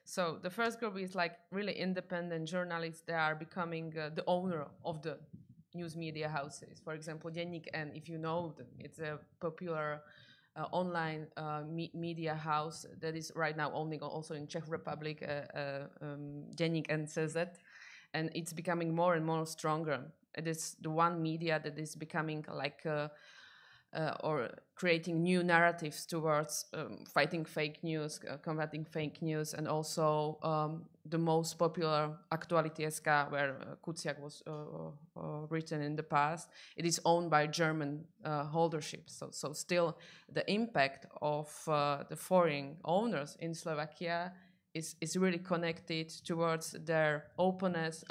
So the first group is like really independent journalists. They are becoming the owner of the news media houses. For example, Deník N, if you know them, it's a popular online media house that is right now owning also in Czech Republic Deník NCZ, and it's becoming more and more stronger. It is the one media that is becoming like or creating new narratives towards fighting fake news, combating fake news, and also the most popular Aktuality SK, where Kuciak was written in the past. It is owned by German holdership. So still the impact of the foreign owners in Slovakia is really connected towards their openness,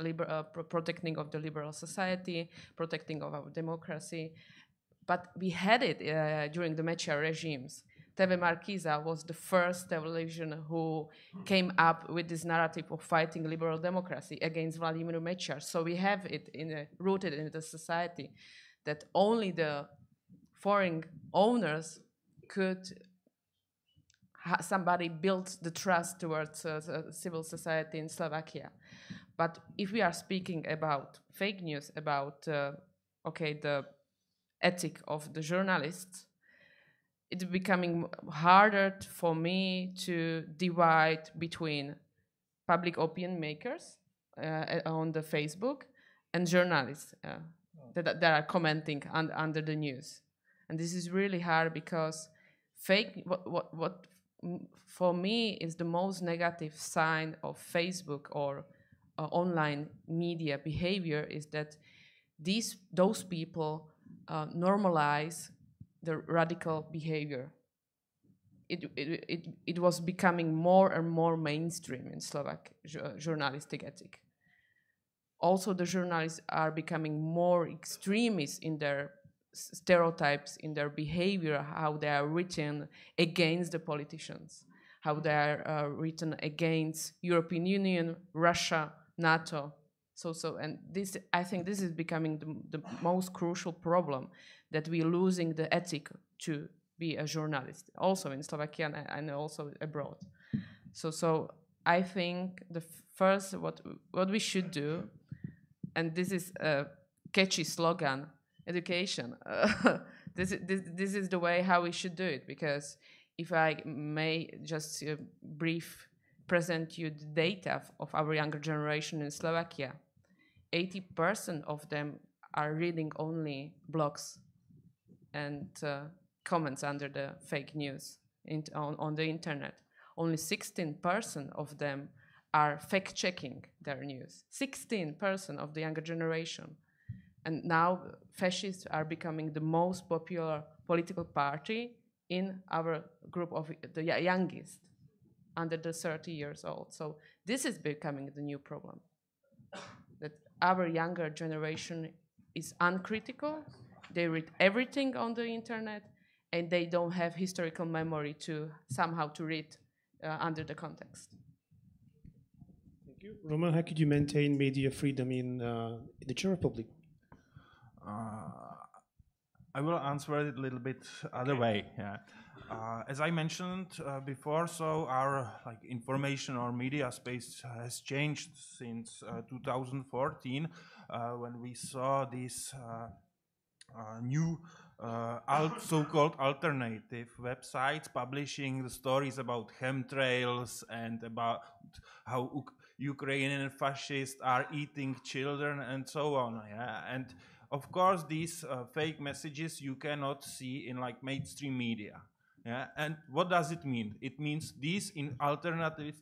protecting of the liberal society, protecting of our democracy. But we had it during the Mečiar regimes. TV Markiza was the first television who came up with this narrative of fighting liberal democracy against Vladimir Mečiar. So we have it rooted in the society that only the foreign owners could somebody build the trust towards civil society in Slovakia. But if we are speaking about fake news, about the ethic of the journalists, it's becoming harder for me to divide between public opinion makers on the Facebook and journalists that are commenting under the news. And this is really hard because what for me is the most negative sign of Facebook or online media behavior is that those people normalize the radical behavior. It was becoming more and more mainstream in Slovak journalistic ethic. Also, the journalists are becoming more extremist in their stereotypes, in their behavior, how they are written against the politicians, how they are written against European Union, Russia, NATO. And this, I think this is becoming the most crucial problem, that we're losing the ethic to be a journalist, also in Slovakia and also abroad. So I think the first, what we should do, and this is a catchy slogan, education. This is the way how we should do it, because if I may just brief present you the data of our younger generation in Slovakia, 80% of them are reading only blogs and comments under the fake news on the internet. Only 16% of them are fact-checking their news. 16% of the younger generation. And now fascists are becoming the most popular political party in our group of the youngest, under the 30 years old. So this is becoming the new problem, that our younger generation is uncritical, they read everything on the internet, and they don't have historical memory to somehow to read under the context. Thank you. Roman, how could you maintain media freedom in the Czech Republic? I will answer it a little bit other way. Yeah. As I mentioned before, so our information or media space has changed since 2014 when we saw these new so-called alternative websites publishing the stories about chemtrails and about how Ukrainian fascists are eating children and so on. Yeah? And of course, these fake messages you cannot see in mainstream media. Yeah? And what does it mean? It means these alternative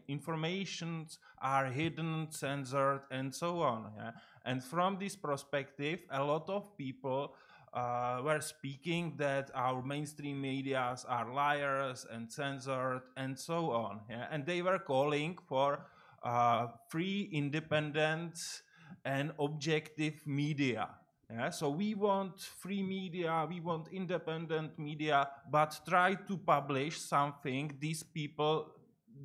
informations are hidden, censored, and so on. Yeah? And from this perspective, a lot of people were speaking that our mainstream medias are liars and censored and so on. Yeah? And they were calling for free, independent, and objective media. Yeah? So we want free media, we want independent media, but try to publish something these people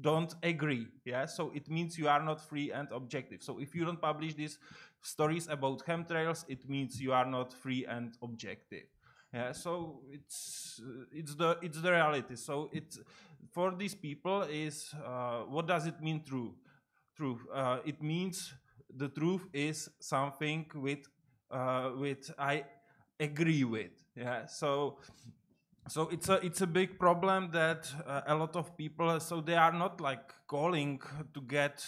don't agree. Yeah? So it means you are not free and objective. So if you don't publish these stories about chemtrails, it means you are not free and objective. Yeah, so it's the reality. So it's for these people is what does it mean true? It means the truth is something with I agree with. Yeah, so it's a big problem that a lot of people, so they are not calling to get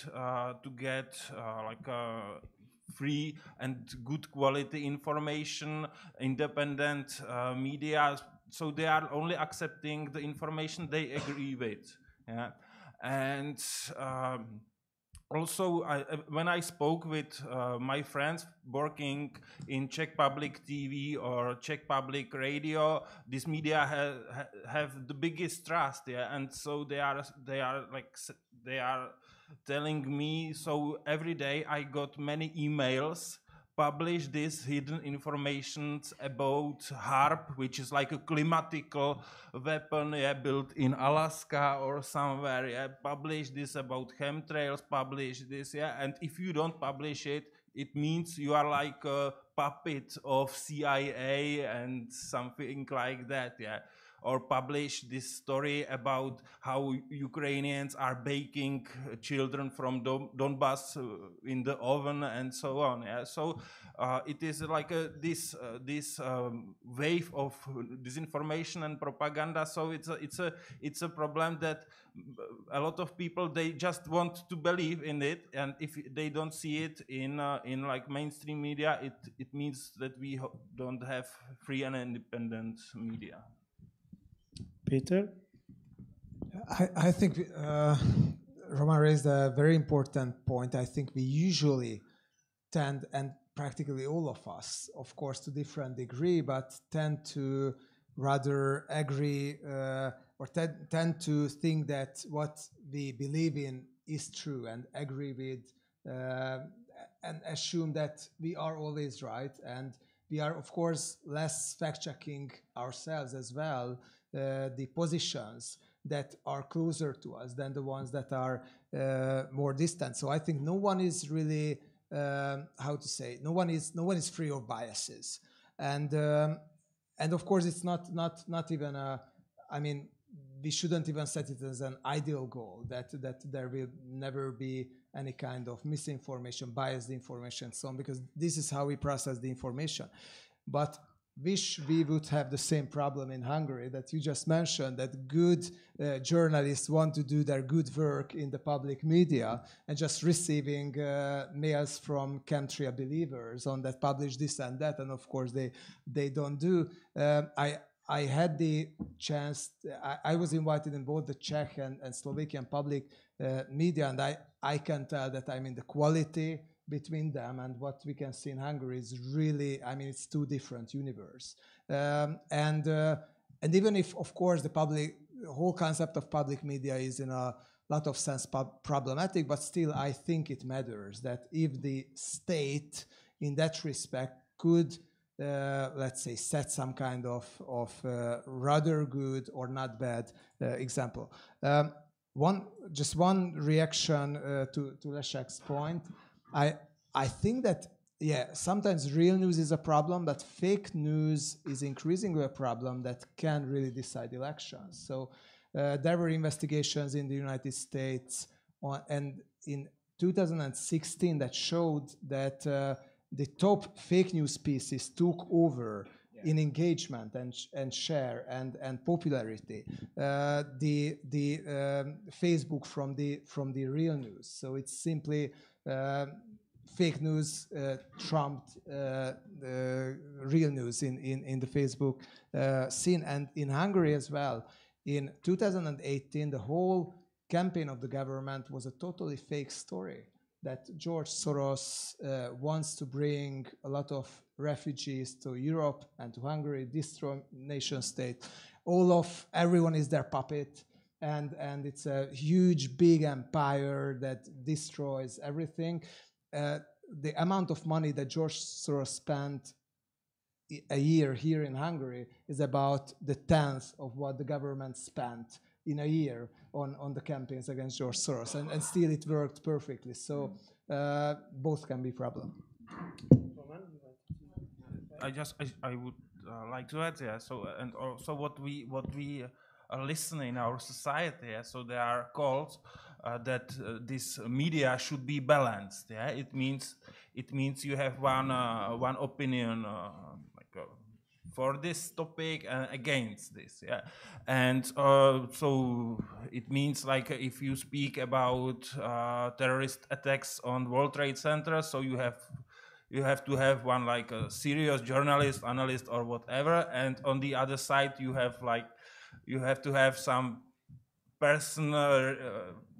free and good quality information, independent media. So they are only accepting the information they agree with. Yeah, and also, when I spoke with my friends working in Czech Public TV or Czech Public Radio, this media have the biggest trust, yeah, and so they are telling me. So every day I got many emails. Publish this hidden information about HAARP, which is like a climatical weapon built in Alaska or somewhere. Yeah, publish this about chemtrails, publish this. Yeah, and if you don't publish it, it means you are like a puppet of CIA and something like that. Yeah. Or publish this story about how Ukrainians are baking children from Donbass in the oven and so on. Yeah? So it is like this wave of disinformation and propaganda. So it's a problem that a lot of people, they just want to believe in it, and if they don't see it in mainstream media, it means that we don't have free and independent media. Peter? I think Roman raised a very important point. I think we usually tend, and practically all of us, of course to different degree, but tend to rather agree or tend to think that what we believe in is true and agree with and assume that we are always right. And we are, of course, less fact-checking ourselves as well, the positions that are closer to us than the ones that are more distant. So I think no one is really, how to say, no one is free of biases. And of course, it's not even a, I mean, we shouldn't even set it as an ideal goal that there will never be any kind of misinformation, biased information, so on, because this is how we process the information. but wish we would have the same problem in Hungary that you just mentioned, that good journalists want to do their good work in the public media and just receiving mails from chemtrail believers on that publish this and that, and of course they don't do. I had the chance, I was invited in both the Czech and Slovakian public media, and I can tell that the quality between them and what we can see in Hungary is really, it's two different universes. And even if, of course, the whole concept of public media is in a lot of sense problematic, but still I think it matters that if the state in that respect could, let's say, set some kind of rather good or not bad example. Just one reaction to Leszek's point. I think that, sometimes real news is a problem, but fake news is increasingly a problem that can really decide elections. So there were investigations in the United States and in 2016 that showed that the top fake news pieces took over in engagement and share and popularity. The Facebook from the real news. So it's simply fake news trumped real news in the Facebook scene. And in Hungary as well, in 2018, the whole campaign of the government was a totally fake story, that George Soros wants to bring a lot of refugees to Europe and to Hungary, destroy nation state. Everyone is their puppet. And it's a huge, big empire that destroys everything. The amount of money that George Soros spent a year here in Hungary is about the 10th of what the government spent in a year on the campaigns against George Soros. And still it worked perfectly. So both can be problems. I would like to add, so, and also what we listen in our society, so there are calls that this media should be balanced. It means you have one opinion for this topic and against this, and so it means like if you speak about terrorist attacks on World Trade Center, so you have to have one like a serious journalist, analyst, or whatever, and on the other side you have to have some person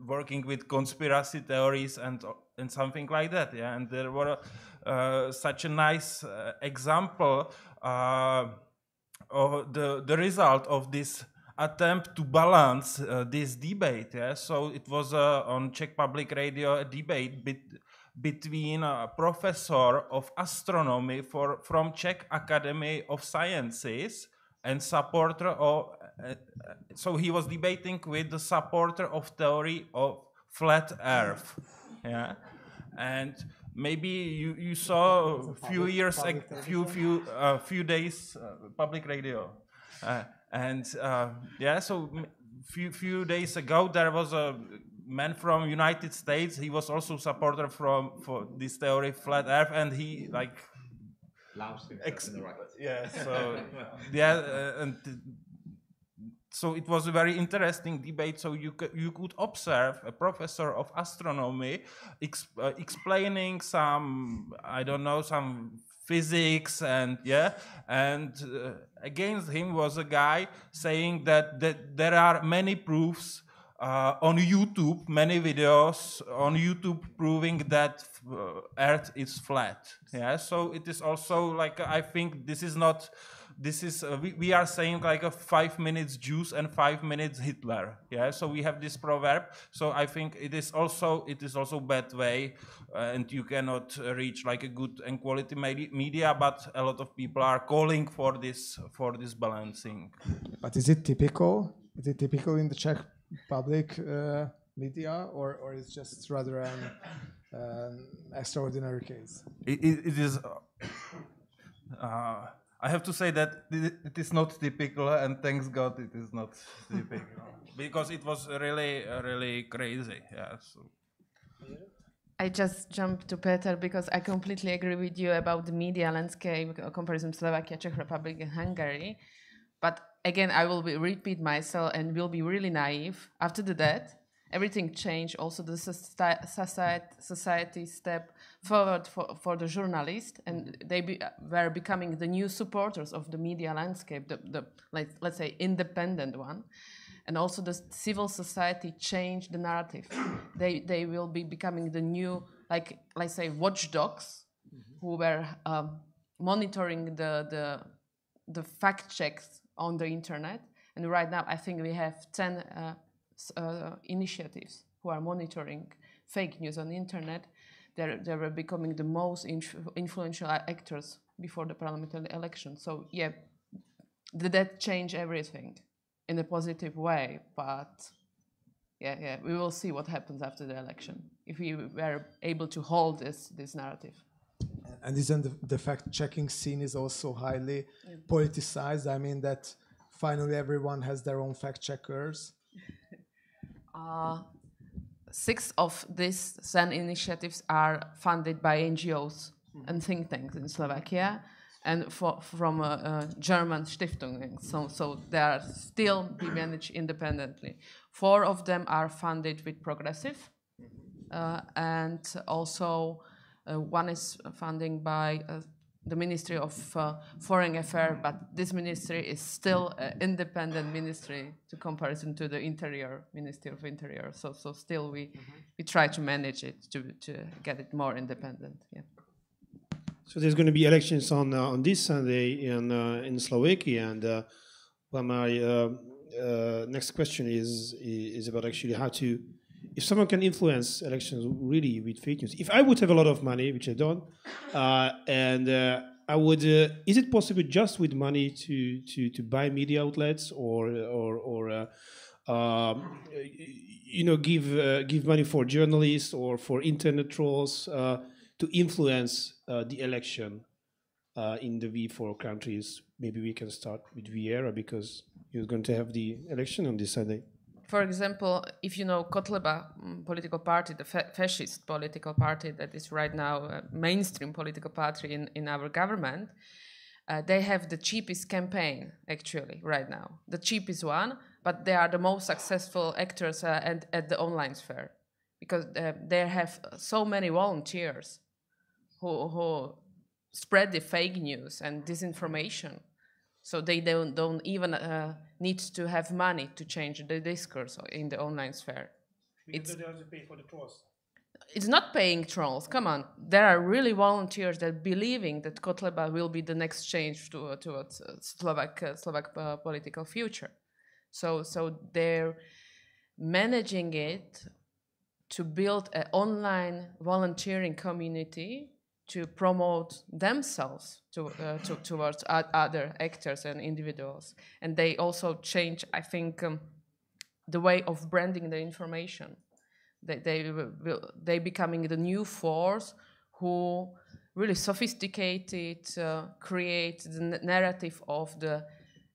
working with conspiracy theories and something like that. And there were such a nice example of the result of this attempt to balance this debate. So it was on Czech Public Radio a debate between a professor of astronomy from Czech Academy of Sciences and supporter of, so he was debating with the supporter of theory of flat Earth, and maybe you saw a few days public radio, and so few days ago there was a man from United States. He was also supporter for this theory flat Earth, and he like. So it was a very interesting debate. So you could observe a professor of astronomy explaining some some physics and against him was a guy saying that there are many proofs on YouTube, many videos on YouTube proving that Earth is flat. So it is also like, I think we are saying like a 5 minutes Jews and 5 minutes Hitler. So we have this proverb. So I think it is also bad way, and you cannot reach like a good and quality media. But a lot of people are calling for this balancing. But is it typical? Is it typical in the Czech public media, or it's just rather an extraordinary case? It is. I have to say that it is not typical, and thanks God it is not typical, because it was really crazy. So. I just jumped to Peter because I completely agree with you about the media landscape comparison Slovakia, Czech Republic, and Hungary. But again, I will repeat myself and will be really naive. After the death, everything changed. Also, the society step forward for the journalists, and they were becoming the new supporters of the media landscape, let's say independent one. And also the civil society changed the narrative. They will be becoming the new, let's say, watchdogs who were monitoring the fact checks on the internet. And right now, I think we have 10 initiatives who are monitoring fake news on the internet. They were becoming the most influential actors before the parliamentary election. So yeah, that changed everything in a positive way, but yeah, we will see what happens after the election if we were able to hold this narrative. And isn't the fact-checking scene is also highly politicized? I mean that finally everyone has their own fact-checkers. 6 of these 10 initiatives are funded by NGOs and think tanks in Slovakia, and from German Stiftungen. So they are still be managed independently. 4 of them are funded with Progressive, and also one is funding by the Ministry of Foreign Affairs, but this ministry is still an independent ministry to comparison to the Ministry of Interior. So still we try to manage it to get it more independent. Yeah. So there's going to be elections on this Sunday in Slovakia, and well, my next question is about actually how to, if someone can influence elections really with fake news. If I would have a lot of money, which I don't, and I would, is it possible just with money to buy media outlets or give money for journalists or for internet trolls to influence the election in the V4 countries? Maybe we can start with Vieira because you're going to have the election on this Sunday. For example, if you know Kotleba political party, the fascist political party that is right now a mainstream political party in our government, they have the cheapest campaign actually right now, the cheapest one, but they are the most successful actors at the online sphere because they have so many volunteers who spread the fake news and disinformation. So they don't even need to have money to change the discourse in the online sphere. Because they have to pay for the trolls. It's not paying trolls. Come on, there are really volunteers that believing that Kotleba will be the next change towards Slovak political future. So they're managing it to build an online volunteering community to promote themselves towards other actors and individuals. And they also change, I think, the way of branding the information. They becoming the new force who really sophisticated, create the narrative of the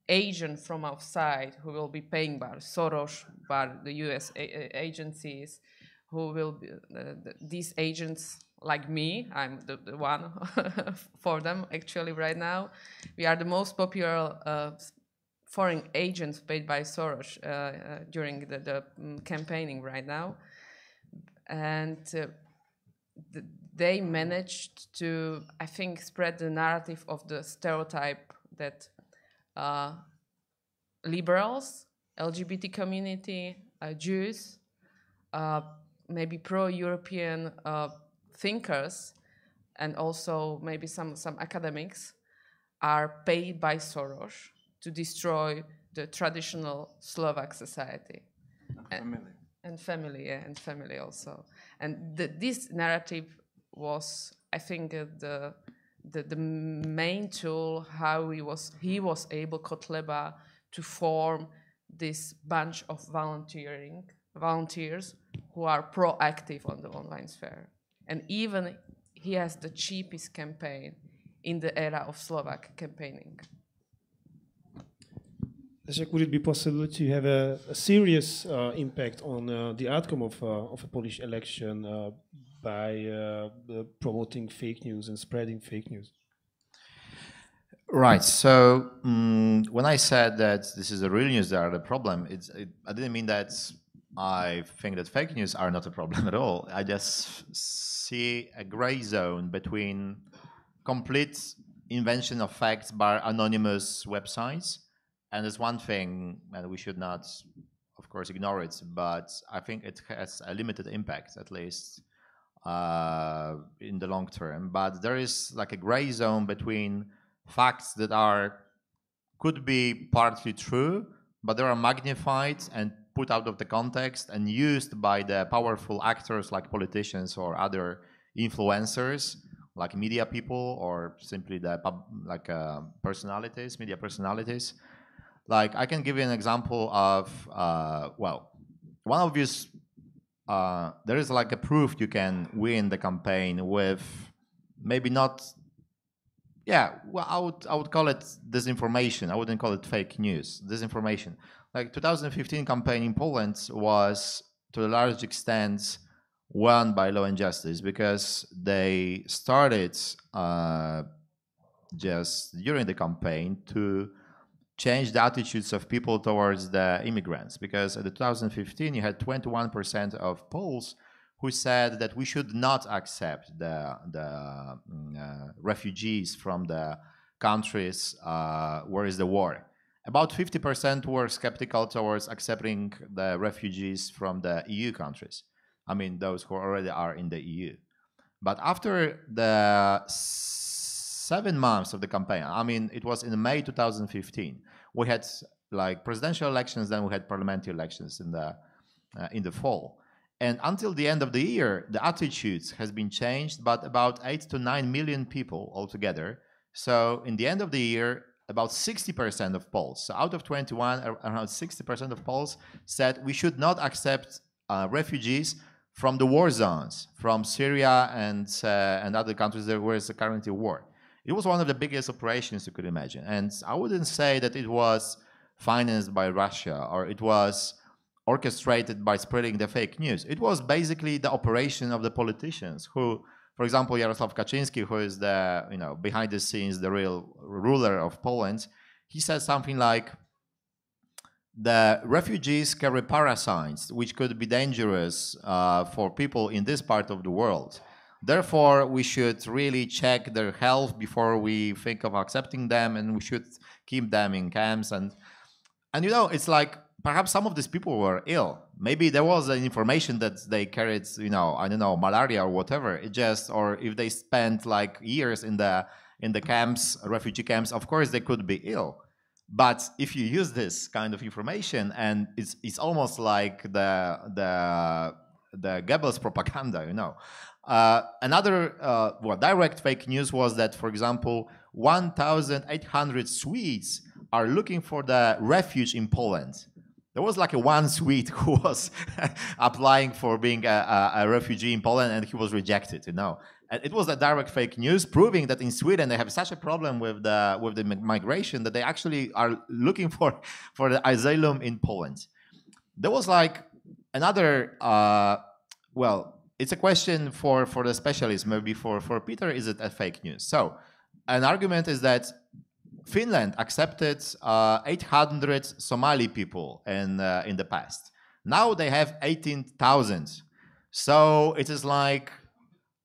agent from outside who will be paying by Soros, by the US agencies, who will be these agents like me. I'm the one for them actually right now. We are the most popular foreign agents paid by Soros during the campaigning right now. And they managed to, I think, spread the narrative of the stereotype that liberals, LGBT community, Jews, maybe pro-European thinkers, and also maybe some academics are paid by Soros to destroy the traditional Slovak society. And family also. And this narrative was, I think, the main tool how he was able, Kotleba, to form this bunch of volunteers who are proactive on the online sphere. And even he has the cheapest campaign in the era of Slovak campaigning. Would it be possible to have a serious impact on the outcome of a Polish election promoting fake news and spreading fake news? Right. So when I said that this is the real news that are the problem, I didn't mean that I think that fake news are not a problem at all. I just see a gray zone between complete invention of facts by anonymous websites, and there's one thing, and we should not, of course, ignore it, but I think it has a limited impact, at least in the long term. But there is like a gray zone between facts that could be partly true, but they are magnified and put out of the context and used by the powerful actors like politicians or other influencers, like media people or simply the personalities, media personalities. Like I can give you an example of, well, one obvious, there is like a proof you can win the campaign with maybe not, yeah, well, I would call it disinformation. I wouldn't call it fake news, disinformation. Like 2015 campaign in Poland was to a large extent won by Law and Justice because they started just during the campaign to change the attitudes of people towards the immigrants. Because at the 2015, you had 21% of Poles who said that we should not accept the refugees from the countries where is the war. About 50% were skeptical towards accepting the refugees from the EU countries. I mean, those who already are in the EU. But after the 7 months of the campaign, I mean, it was in May 2015, we had like presidential elections, then we had parliamentary elections in the fall. And until the end of the year, the attitudes has been changed, but about 8 to 9 million people altogether. So in the end of the year, about 60% of Poles, so out of 21, around 60% of Poles said we should not accept refugees from the war zones, from Syria and other countries where is currently war. It was one of the biggest operations you could imagine. And I wouldn't say that it was financed by Russia or it was orchestrated by spreading the fake news. It was basically the operation of the politicians who, for example, Jarosław Kaczynski, who is the, behind the scenes, the real ruler of Poland, he said something like, the refugees carry parasites, which could be dangerous for people in this part of the world. Therefore, we should really check their health before we think of accepting them, and we should keep them in camps. And it's like, perhaps some of these people were ill. Maybe there was an information that they carried, I don't know, malaria or whatever. Or if they spent like years in the camps, refugee camps, of course they could be ill. But if you use this kind of information, and it's almost like the Goebbels propaganda, Another direct fake news was that, for example, 1,800 Swedes are looking for the refuge in Poland. There was like one Swede who was applying for being a refugee in Poland, and he was rejected. And it was a direct fake news, proving that in Sweden they have such a problem with the migration that they actually are looking for the asylum in Poland. There was like another it's a question for the specialists, maybe for Peter, is it a fake news? So an argument is that Finland accepted 800 Somali people in the past. Now they have 18,000. So it is like,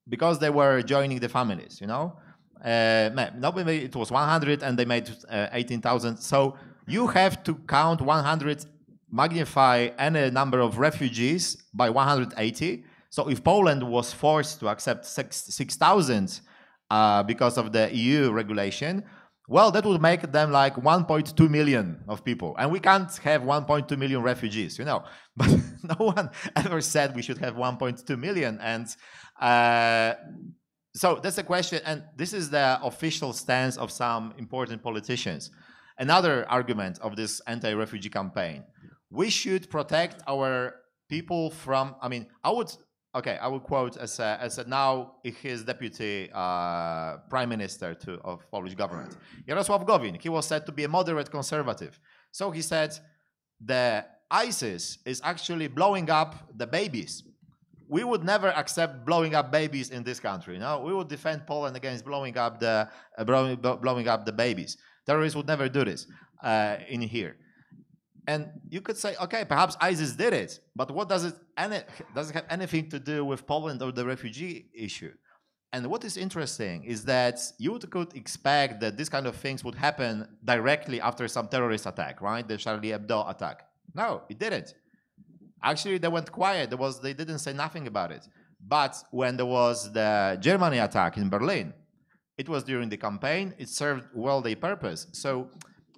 because they were joining the families, maybe it was 100 and they made 18,000. So you have to count 100, magnify any number of refugees by 180. So if Poland was forced to accept 6,000 because of the EU regulation, well, that would make them like 1.2 million of people. And we can't have 1.2 million refugees, But no one ever said we should have 1.2 million. And so that's the question. And this is the official stance of some important politicians. Another argument of this anti-refugee campaign. We should protect our people from, I would quote as now his deputy prime minister of Polish government, Jarosław Gowin. He was said to be a moderate conservative. So he said the ISIS is actually blowing up the babies we would never accept blowing up babies in this country. No, we would defend Poland against blowing up the babies. Terrorists would never do this in here. And you could say, okay, perhaps ISIS did it, but what does it have anything to do with Poland or the refugee issue? And what is interesting is that you could expect that this kind of things would happen directly after some terrorist attack, right? The Charlie Hebdo attack. No, it didn't. Actually, they went quiet. They didn't say nothing about it. But when there was the Germany attack in Berlin, it was during the campaign. It served well their purpose. So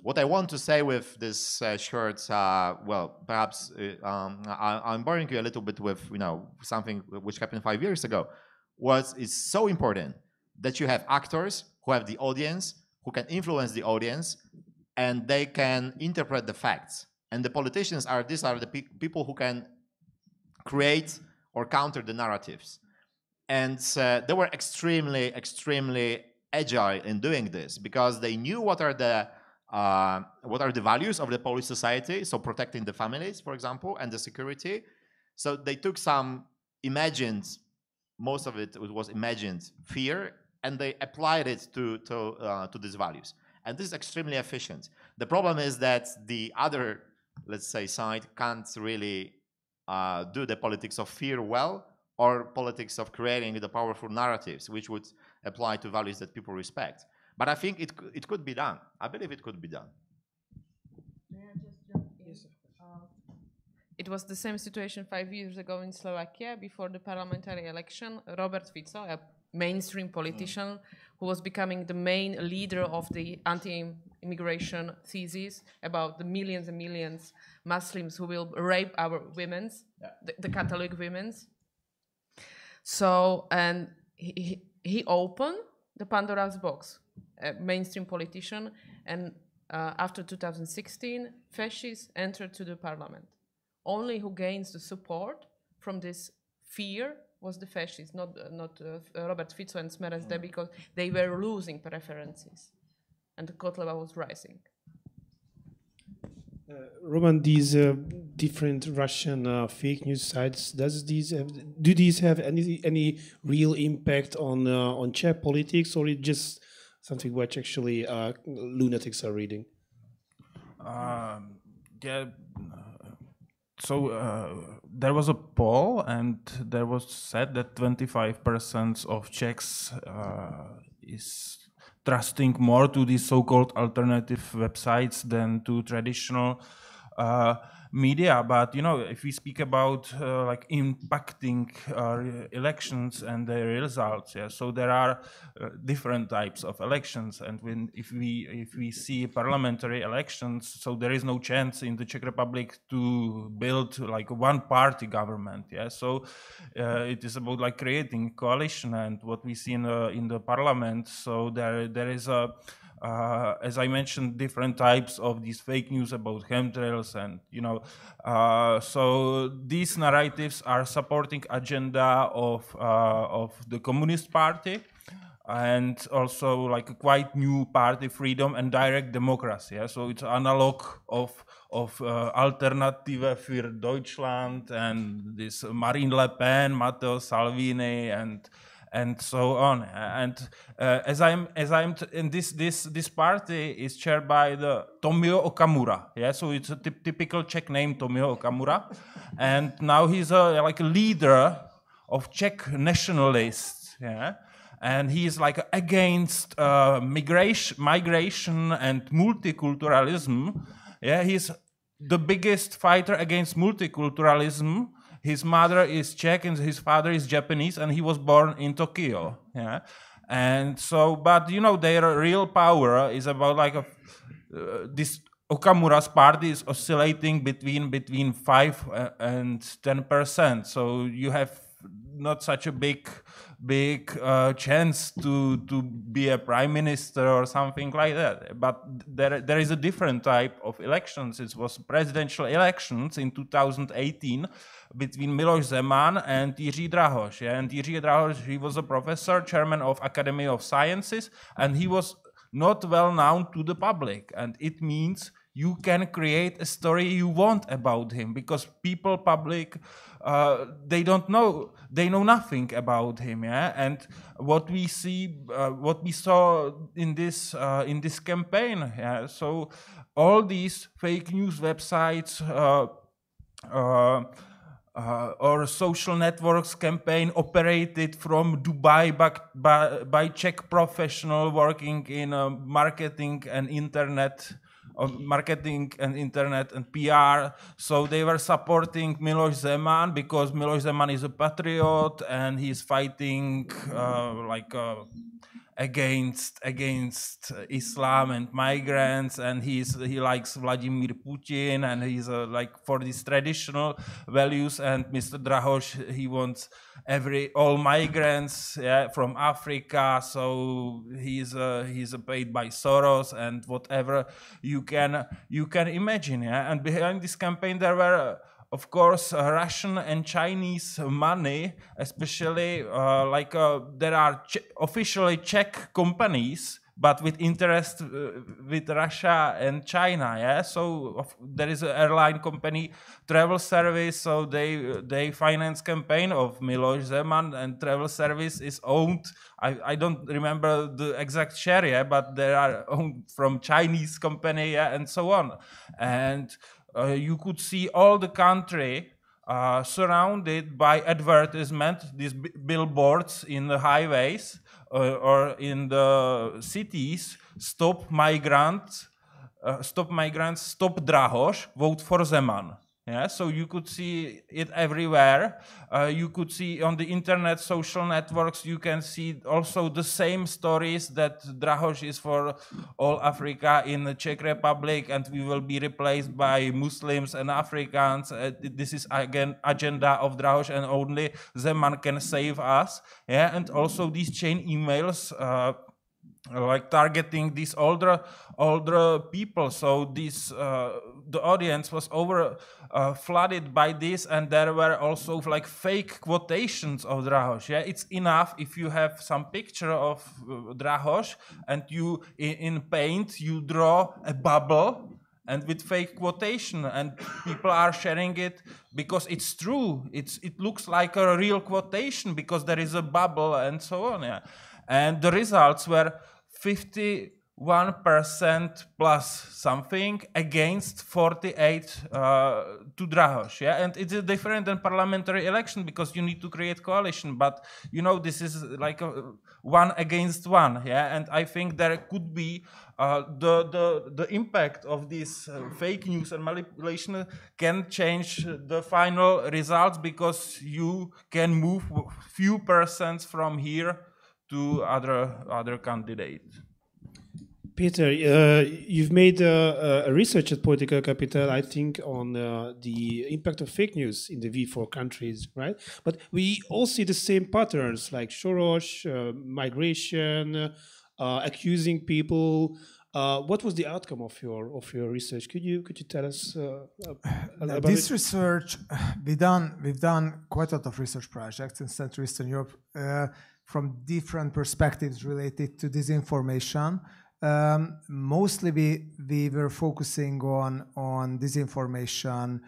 what I want to say with this short, well, perhaps I'm boring you a little bit with something which happened 5 years ago. It's so important that you have actors who have the audience, who can influence the audience, and they can interpret the facts. And the politicians these are the people who can create or counter the narratives. And they were extremely, extremely agile in doing this because they knew what are the values of the Polish society, so protecting the families, for example, and the security. So they took some imagined, most of it was imagined fear, and they applied it to these values. And this is extremely efficient. The problem is that the other, let's say, side can't really do the politics of fear well, or politics of creating the powerful narratives, which would apply to values that people respect. But I think it could be done. I believe it could be done. May I just jump in? Yes, it was the same situation 5 years ago in Slovakia before the parliamentary election. Robert Fico, a mainstream politician who was becoming the main leader of the anti-immigration thesis about the millions and millions Muslims who will rape our women, the Catholic women. So, and he opened the Pandora's box, a mainstream politician, and after 2016, fascists entered to the parliament. Only who gains the support from this fear was the fascists, not Robert Fico and Smer SD, because they were losing preferences, and the Kotleba was rising. Roman, these different Russian fake news sites, do these have any real impact on Czech politics, or is it just something which actually lunatics are reading? Yeah. So there was a poll, and there was said that 25% of Czechs is trusting more to these so-called alternative websites than to traditional media. But if we speak about like impacting elections and their results, so there are different types of elections, and if we see parliamentary elections, so there is no chance in the Czech Republic to build like a one-party government. So it is about like creating coalition, and what we see in the parliament. So there is a as I mentioned, different types of these fake news about chemtrails, and so these narratives are supporting agenda of the Communist Party, and also like a quite new party, Freedom and Direct Democracy. So it's analog of Alternative für Deutschland and this Marine Le Pen, Matteo Salvini, and so on. And and this party is chaired by the Tomio Okamura. So it's a typical Czech name, Tomio Okamura, and now he's like a leader of Czech nationalists. And he is like against migration and multiculturalism. He's the biggest fighter against multiculturalism. His mother is Czech and his father is Japanese, and he was born in Tokyo. And so, but their real power is about like this Okamura's party is oscillating between 5 and 10%. So you have not such a big chance to be a prime minister or something like that. But there is a different type of elections. It was presidential elections in 2018 between Miloš Zeman and Jiří Drahoš. And Jiří Drahoš, he was a professor, chairman of Academy of Sciences, and he was not well known to the public. And it means you can create a story you want about him, because people, public, they don't know, they know nothing about him, yeah. And what we see, what we saw in this campaign, yeah. So all these fake news websites or social networks campaign operated from Dubai by Czech professional working in marketing and internet and PR. So they were supporting Miloš Zeman because Miloš Zeman is a patriot and he's fighting against Islam and migrants, and he likes Vladimir Putin, and he's like for these traditional values. And Mr. Drahoš, he wants all migrants, yeah, from Africa. So he's paid by Soros and whatever you can imagine, yeah. And behind this campaign there were, of course, Russian and Chinese money, especially there are officially Czech companies, but with interest with Russia and China, yeah. So there is an airline company, Travel Service, so they finance campaign of Miloš Zeman, and Travel Service is owned, I don't remember the exact share, yeah, but they are owned from Chinese company, yeah, and so on. And you could see all the country surrounded by advertisement, these billboards in the highways or in the cities: stop migrants, stop Drahoš, vote for Zeman. Yeah, so you could see it everywhere. You could see on the internet, social networks, you can see also the same stories that Drahoš is for all Africa in the Czech Republic, and we will be replaced by Muslims and Africans. This is again agenda of Drahoš, and only Zeman can save us. Yeah, and also these chain emails like targeting these older people. So this the audience was flooded by this, and there were also like fake quotations of Drahoš. Yeah, it's enough if you have some picture of Drahoš and you in paint you draw a bubble and with fake quotation, and people are sharing it because it's true. It looks like a real quotation because there is a bubble and so on. Yeah, and the results were 51% plus something against 48 to Drahoš. Yeah, and it's different than parliamentary election because you need to create coalition. But you know, this is like a 1 against 1. Yeah, and I think there could be the impact of this fake news and manipulation can change the final results, because you can move few percent from here to other candidates. Peter, you've made a research at Political Capital, I think, on the impact of fake news in the V4 countries, right? But we all see the same patterns, like Soros, migration, accusing people. What was the outcome of your research? Could you tell us about this it? research? We've done quite a lot of research projects in Central Eastern Europe from different perspectives related to disinformation. Mostly we were focusing on disinformation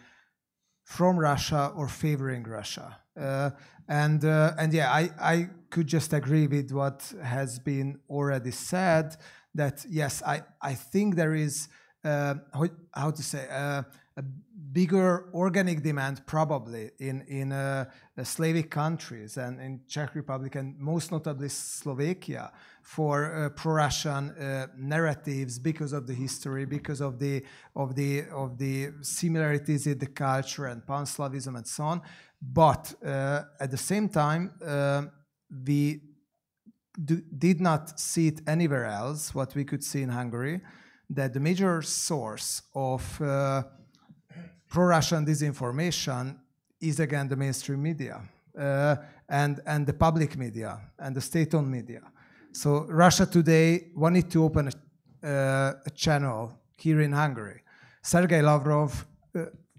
from Russia or favoring Russia. And yeah, I could just agree with what has been already said, that yes, I think there is, how to say, a bigger organic demand probably in Slavic countries and in Czech Republic, and most notably Slovakia, for pro-Russian narratives because of the history, because of the similarities in the culture and pan-Slavism and so on. But at the same time, we did not see it anywhere else, what we could see in Hungary, that the major source of pro-Russian disinformation is again the mainstream media and the public media and the state-owned media. So Russia Today wanted to open a channel here in Hungary. Sergei Lavrov,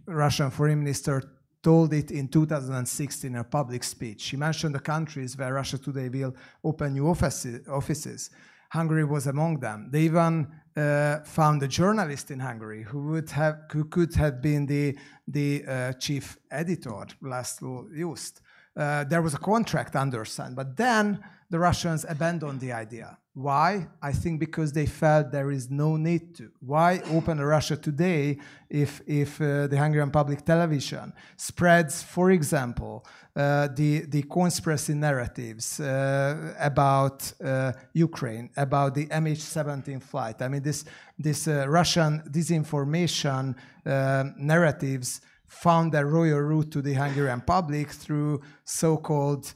Russian foreign minister, told it in 2016 in a public speech. He mentioned the countries where Russia Today will open new offices. Hungary was among them. They even found a journalist in Hungary who could have been the chief editor, Laszlo Just. There was a contract undersigned, but then the Russians abandoned the idea. Why? I think because they felt there is no need to. Why open Russia today if the Hungarian public television spreads, for example, the conspiracy narratives about Ukraine, about the MH17 flight? I mean, this Russian disinformation narratives found their royal route to the Hungarian public through so-called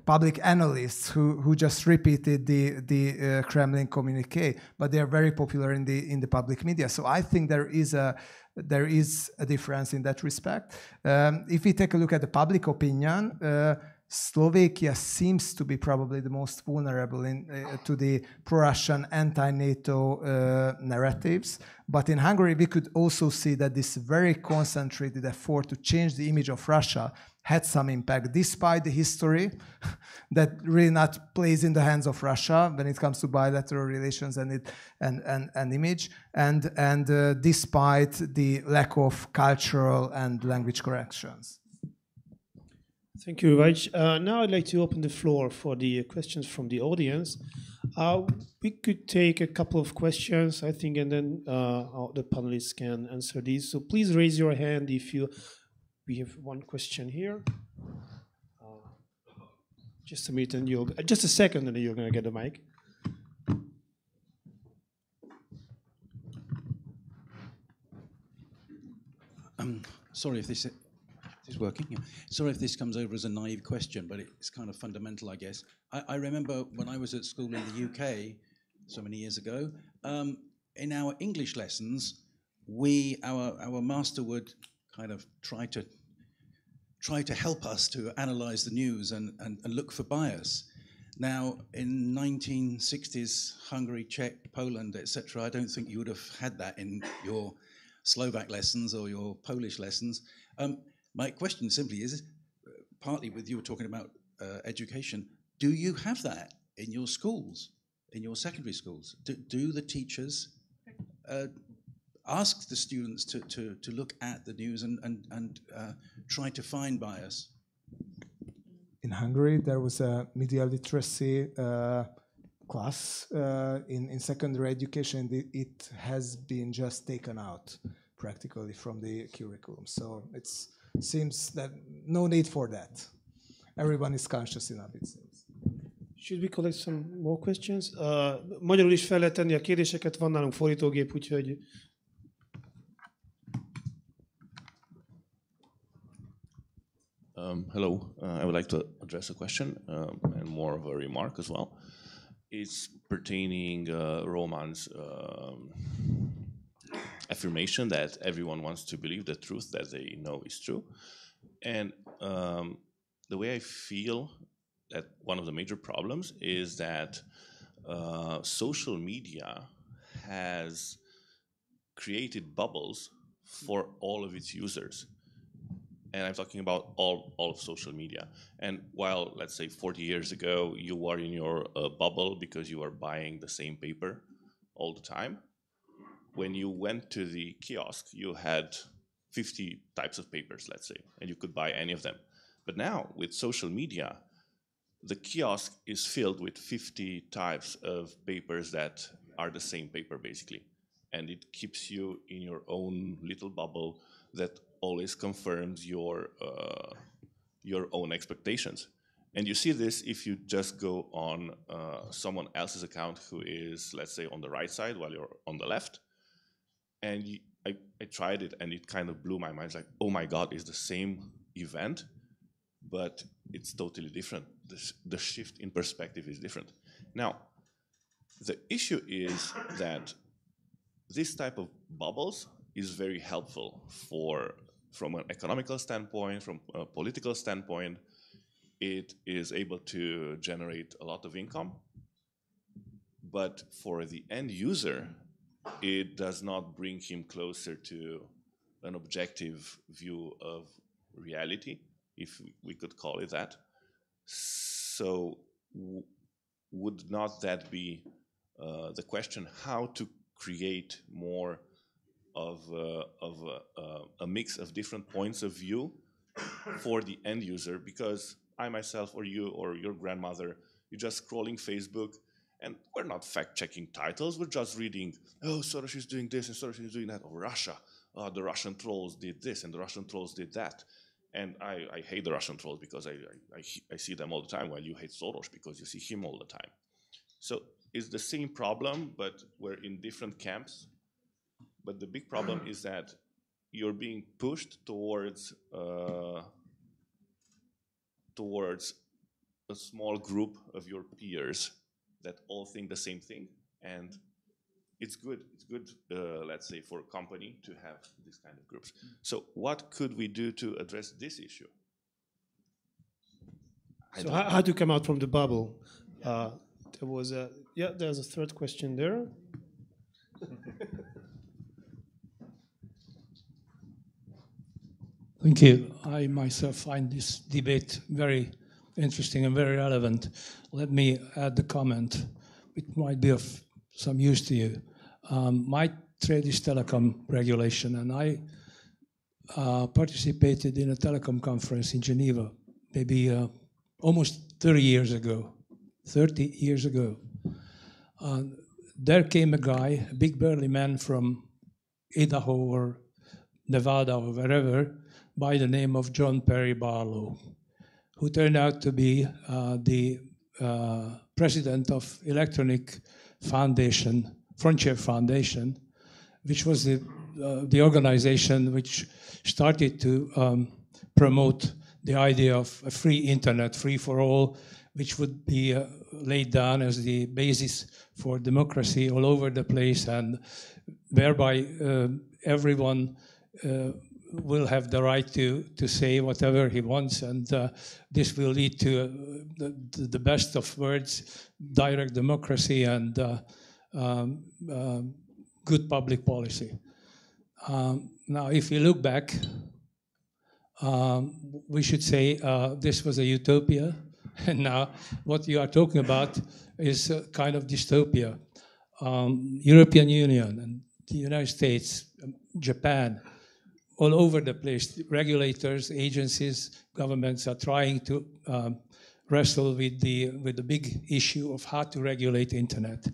public analysts who just repeated the Kremlin communique, but they are very popular in the public media. So I think there is a difference in that respect. If we take a look at the public opinion, Slovakia seems to be probably the most vulnerable to the pro-Russian, anti-NATO narratives. But in Hungary, we could also see that this very concentrated effort to change the image of Russia had some impact, despite the history that really not plays in the hands of Russia when it comes to bilateral relations and image, and despite the lack of cultural and language corrections. Thank you, Raj. Now I'd like to open the floor for the questions from the audience. We could take a couple of questions, I think, and then the panelists can answer these. So please raise your hand if you... We have one question here. Just a minute, and just a second, and then you're going to get the mic. Sorry if this is working. Yeah. Sorry if this comes over as a naive question, but it's kind of fundamental, I guess. I remember when I was at school in the UK so many years ago, in our English lessons, our master would kind of try to help us to analyze the news and look for bias. Now, in 1960s, Hungary, Czech, Poland, etc., I don't think you would have had that in your Slovak lessons or your Polish lessons. My question simply is, partly with you were talking about education, do you have that in your schools, in your secondary schools? Do the teachers ask the students to look at the news and try to find bias? In Hungary, there was a media literacy class in secondary education. It has been just taken out practically from the curriculum. So it seems that no need for that. Everyone is conscious enough, it seems. Should we collect some more questions? Magyarul is fel lehet tenni a kérdéseket, van nálunk fordítógép, úgyhogy... Hello, I would like to address a question and more of a remark as well. It's pertaining Roman's affirmation that everyone wants to believe the truth that they know is true. And the way I feel that one of the major problems is that social media has created bubbles for all of its users. And I'm talking about all of social media. And while, let's say, 40 years ago, you were in your bubble because you were buying the same paper all the time, when you went to the kiosk, you had 50 types of papers, let's say, and you could buy any of them. But now, with social media, the kiosk is filled with 50 types of papers that are the same paper, basically. And it keeps you in your own little bubble that always confirms your own expectations. And you see this if you just go on someone else's account who is, let's say, on the right side while you're on the left. And I tried it, and it kind of blew my mind. It's like, oh my God, it's the same event, but it's totally different. The shift in perspective is different. Now, the issue is that this type of bubbles is very helpful from an economical standpoint, from a political standpoint. It is able to generate a lot of income, but for the end user, it does not bring him closer to an objective view of reality, if we could call it that. So would not that be the question how to create more of a mix of different points of view for the end user? Because I myself or you or your grandmother, you're just scrolling Facebook, and we're not fact-checking titles. We're just reading, oh, Soros is doing this and Soros is doing that. Or Russia, oh, the Russian trolls did this and the Russian trolls did that. And I hate the Russian trolls because I see them all the time, while you hate Soros because you see him all the time. So it's the same problem, but we're in different camps. But the big problem is that you're being pushed towards a small group of your peers that all think the same thing, and it's good. It's good, let's say, for a company to have these kind of groups. So, what could we do to address this issue? So, how to come out from the bubble? There's a third question there. Thank you. I myself find this debate very interesting and very relevant. Let me add the comment. It might be of some use to you. My trade is telecom regulation, and I participated in a telecom conference in Geneva, maybe almost 30 years ago. There came a guy, a big burly man from Idaho or Nevada or wherever, by the name of John Perry Barlow, who turned out to be the president of Electronic Foundation, Frontier Foundation, which was the organization which started to promote the idea of a free internet, free for all, which would be laid down as the basis for democracy all over the place, and whereby everyone will have the right to say whatever he wants, and this will lead to the best of words, direct democracy, and good public policy. Now, if you look back, we should say this was a utopia, and now what you are talking about is a kind of dystopia. European Union and the United States, Japan, all over the place, regulators, agencies, governments are trying to wrestle with the big issue of how to regulate internet,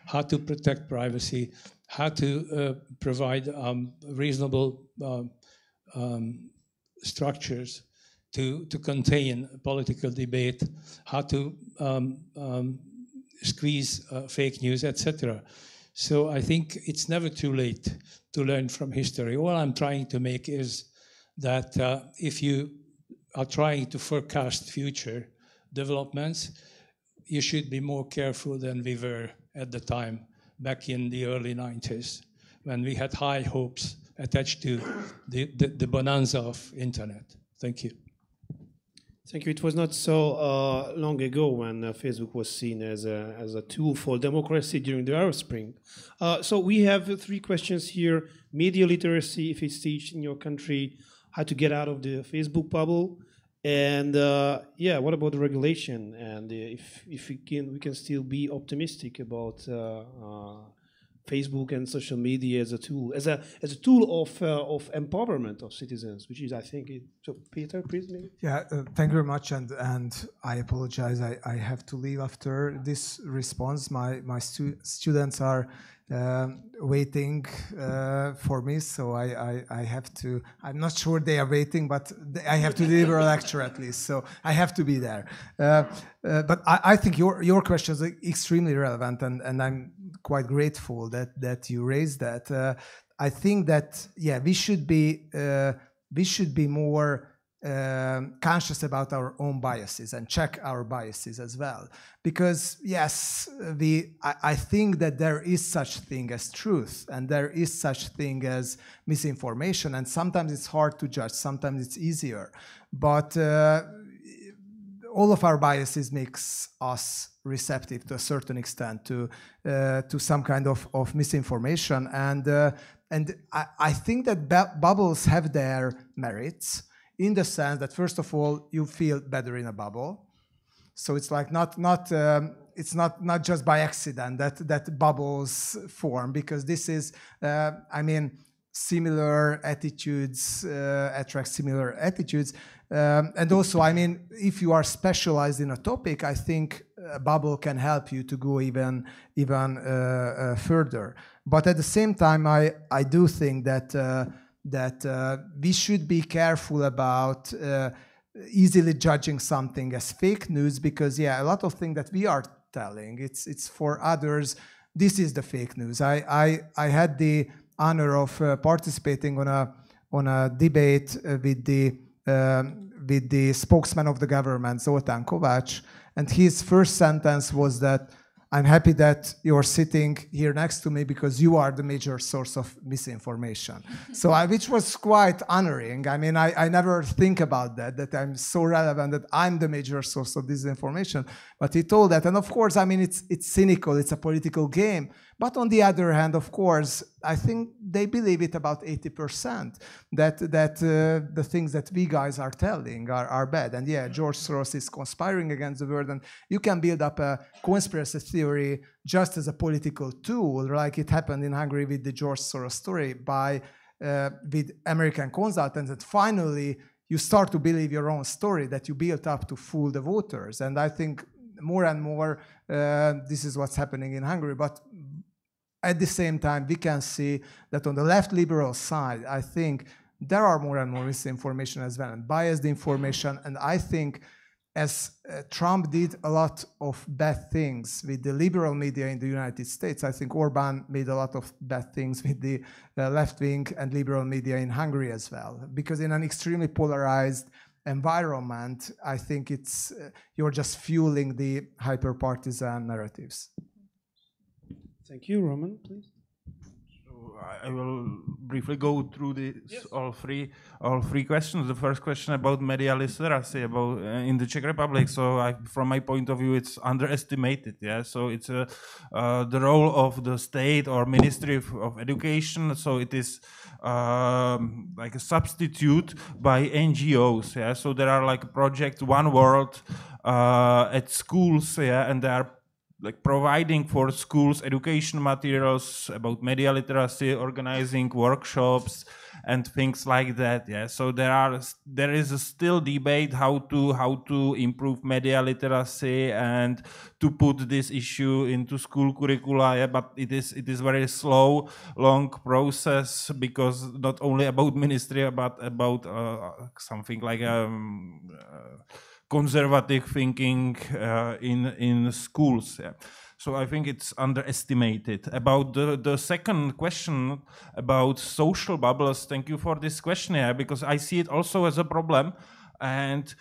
how to protect privacy, how to provide reasonable structures to contain political debate, how to squeeze fake news, etc. So I think it's never too late to learn from history. All I'm trying to make is that if you are trying to forecast future developments, you should be more careful than we were at the time, back in the early 90s, when we had high hopes attached to the bonanza of internet. Thank you. Thank you. It was not so long ago when Facebook was seen as a tool for democracy during the Arab Spring. So we have three questions here. Media literacy, if it's taught in your country, how to get out of the Facebook bubble, and what about the regulation? And if we can still be optimistic about Facebook and social media as a tool, as a tool of empowerment of citizens, which is, I think, so. Peter, please. Maybe. Yeah, thank you very much, and I apologize. I have to leave after this response. My students are waiting for me, so I have to. I'm not sure they are waiting, but I have to deliver a lecture at least, so I have to be there. But I think your questions are extremely relevant, and I'm quite grateful that you raised that. I think that we should be more conscious about our own biases and check our biases as well, because yes, I think that there is such thing as truth and there is such thing as misinformation, and sometimes it's hard to judge, sometimes it's easier, but all of our biases makes us receptive to a certain extent to some kind of misinformation, and I think that bubbles have their merits, in the sense that, first of all, you feel better in a bubble. So it's like not it's not just by accident that bubbles form, because this is, I mean, similar attitudes attract similar attitudes. And also, I mean, if you are specialized in a topic, I think a bubble can help you to go even further. But at the same time, I do think that we should be careful about easily judging something as fake news, because a lot of things that we are telling, it's for others, this is the fake news. I had the honor of participating on a debate with the spokesman of the government, Zoltán Kovács, and his first sentence was that, I'm happy that you're sitting here next to me because you are the major source of misinformation. So which was quite honoring. I mean, I never think about that I'm so relevant that I'm the major source of disinformation. But he told that, and of course, I mean, it's cynical, it's a political game. But on the other hand, of course, I think they believe it about 80%, that the things that we guys are telling are bad. And George Soros is conspiring against the world, and you can build up a conspiracy theory just as a political tool, like it happened in Hungary with the George Soros story with American consultants, that finally you start to believe your own story that you built up to fool the voters. And I think more and more this is what's happening in Hungary. But at the same time, we can see that on the left liberal side, I think there are more and more misinformation as well, and biased information. And I think as Trump did a lot of bad things with the liberal media in the United States, I think Orbán made a lot of bad things with the left-wing and liberal media in Hungary as well. Because in an extremely polarized environment, I think it's you're just fueling the hyper-partisan narratives. Thank you, Roman, please. So I will briefly go through all three questions. The first question about media literacy about in the Czech Republic. So from my point of view, it's underestimated. So it's the role of the state or Ministry of Education. So it is like a substitute by NGOs. So there are like projects One World at schools. And they are like providing for schools education materials about media literacy, organizing workshops and things like that. So there is a still debate how to improve media literacy and to put this issue into school curricula. But it is very slow, long process, because not only about ministry but about something like conservative thinking in schools. So I think it's underestimated. About the second question about social bubbles, thank you for this question, because I see it also as a problem. And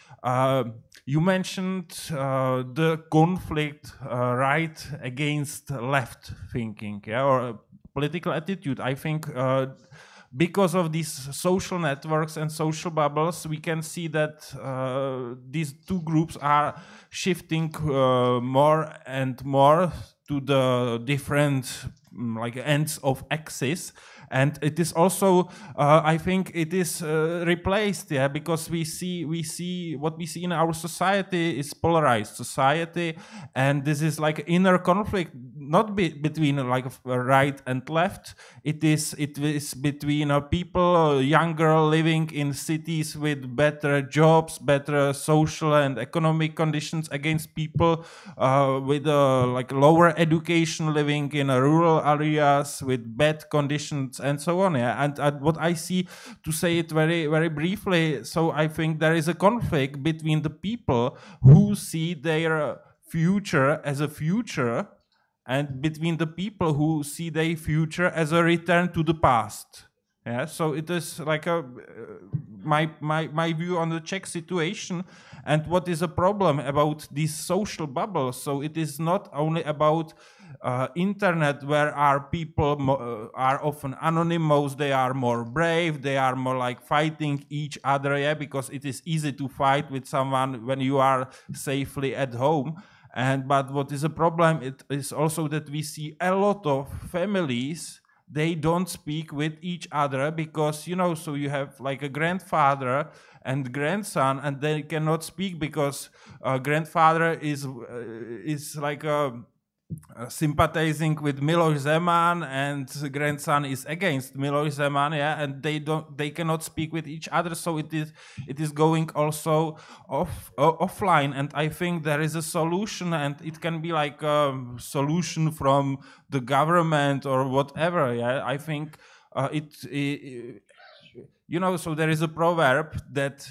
you mentioned the conflict right against left thinking, or political attitude. I think because of these social networks and social bubbles, we can see that these two groups are shifting more and more to the different like ends of axis. And it is also, I think, it is replaced, because we see what we see in our society is polarized society, and this is like inner conflict, not between like right and left. It is between people younger living in cities with better jobs, better social and economic conditions, against people with like lower education, living in rural areas with bad conditions, and so on. And what I see, to say it very, very briefly, so I think there is a conflict between the people who see their future as a future, and between the people who see their future as a return to the past. So it is like my view on the Czech situation, and what is a problem about these social bubbles. So it is not only about internet, where our people are often anonymous, they are more brave, they are more like fighting each other, because it is easy to fight with someone when you are safely at home. But what is a problem, it is also that we see a lot of families they don't speak with each other because, you know, so you have like a grandfather and grandson, and they cannot speak because grandfather is like sympathizing with Miloš Zeman, and the grandson is against Miloš Zeman, yeah, and they cannot speak with each other, so it is going also offline. And I think there is a solution, and it can be like a solution from the government or whatever. Yeah, I think you know, so there is a proverb that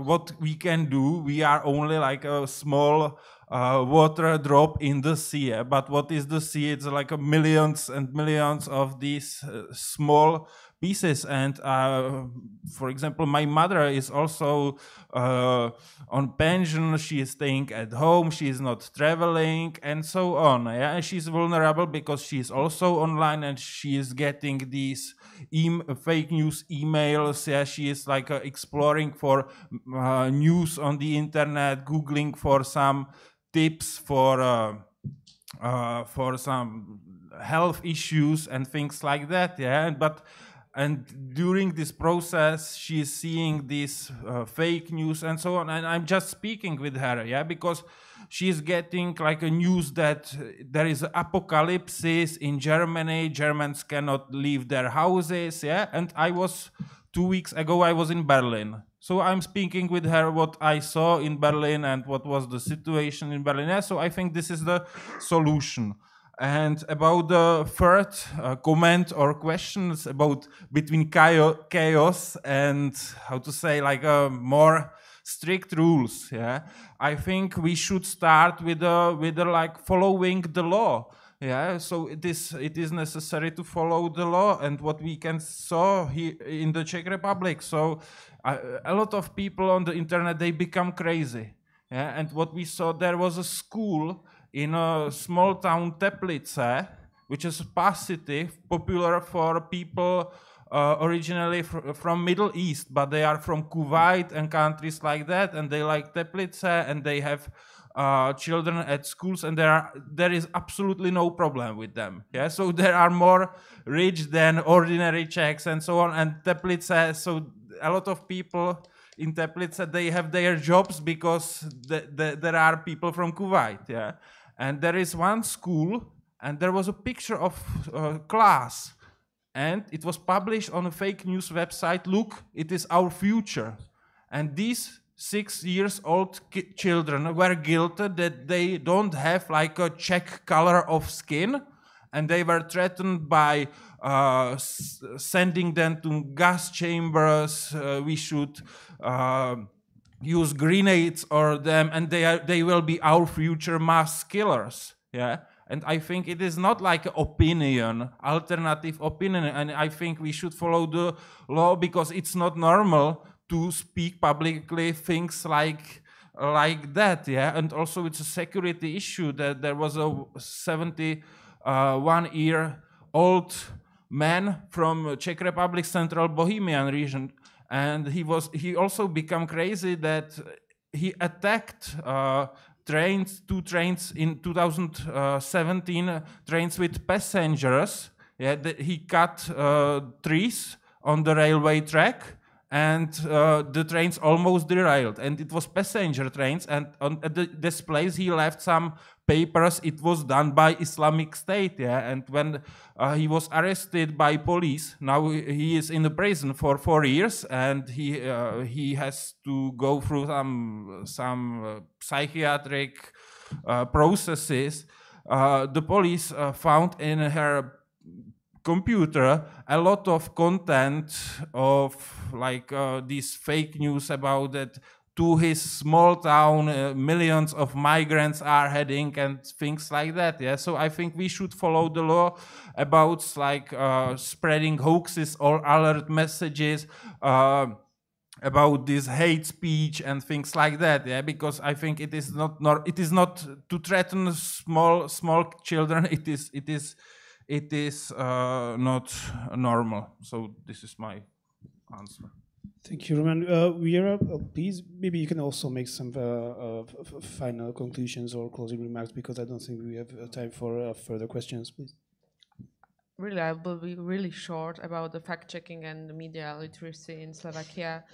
what we can do, we are only like a small water drop in the sea. But what is the sea? It's like millions and millions of these small pieces. And for example, my mother is also on pension. She is staying at home. She is not traveling, and so on. Yeah, and she's vulnerable because she is also online, and she is getting these fake news emails. Yeah, she is like exploring for news on the internet, googling for some tips for some health issues and things like that. Yeah, and during this process, she is seeing this fake news and so on. And I'm just speaking with her, yeah, because she is getting like a news that there is apocalypse in Germany. Germans cannot leave their houses, yeah. And 2 weeks ago, I was in Berlin. So I'm speaking with her what I saw in Berlin and what was the situation in Berlin. Yeah, so I think this is the solution. And about the third comment or questions about between chaos and how to say like more strict rules. Yeah, I think we should start with like following the law. Yeah, so it is necessary to follow the law, and what we can saw here in the Czech Republic. So a lot of people on the internet, they become crazy. Yeah, and what we saw, there was a school in a small town Teplice, which is positive, popular for people originally from Middle East, but they are from Kuwait and countries like that, and they like Teplice, and they have children at schools, and there is absolutely no problem with them. Yeah, so there are more rich than ordinary Czechs and so on. And Teplice, so a lot of people in Teplice, they have their jobs because there are people from Kuwait. Yeah. And there is one school, and there was a picture of class, and it was published on a fake news website. Look, it is our future. And these 6-year-old children were guilty that they don't have like a Czech color of skin, and they were threatened by sending them to gas chambers. We should use grenades or them, and they will be our future mass killers. Yeah, and I think it is not like an opinion, alternative opinion, and I think we should follow the law because it's not normal to speak publicly things like that. Yeah, and also it's a security issue that there was a 71-year-old man from Czech Republic, Central Bohemian region. And he also became crazy that he attacked two trains in 2017, trains with passengers. Yeah, he cut trees on the railway track, and the trains almost derailed. And it was passenger trains, and at this place he left some papers. It was done by Islamic State, yeah. And when he was arrested by police, now he is in the prison for 4 years, and he has to go through some psychiatric processes. The police found in her computer a lot of content of like these fake news about that to his small town millions of migrants are heading and things like that. Yeah, so I think we should follow the law about like spreading hoaxes or alert messages about this hate speech and things like that. Yeah, because I think it is not to threaten small children. It is not normal. So this is my answer. Thank you, Roman. Vera, please, maybe you can also make some final conclusions or closing remarks, because I don't think we have time for further questions, please. really, I will be really short about the fact-checking and the media literacy in Slovakia.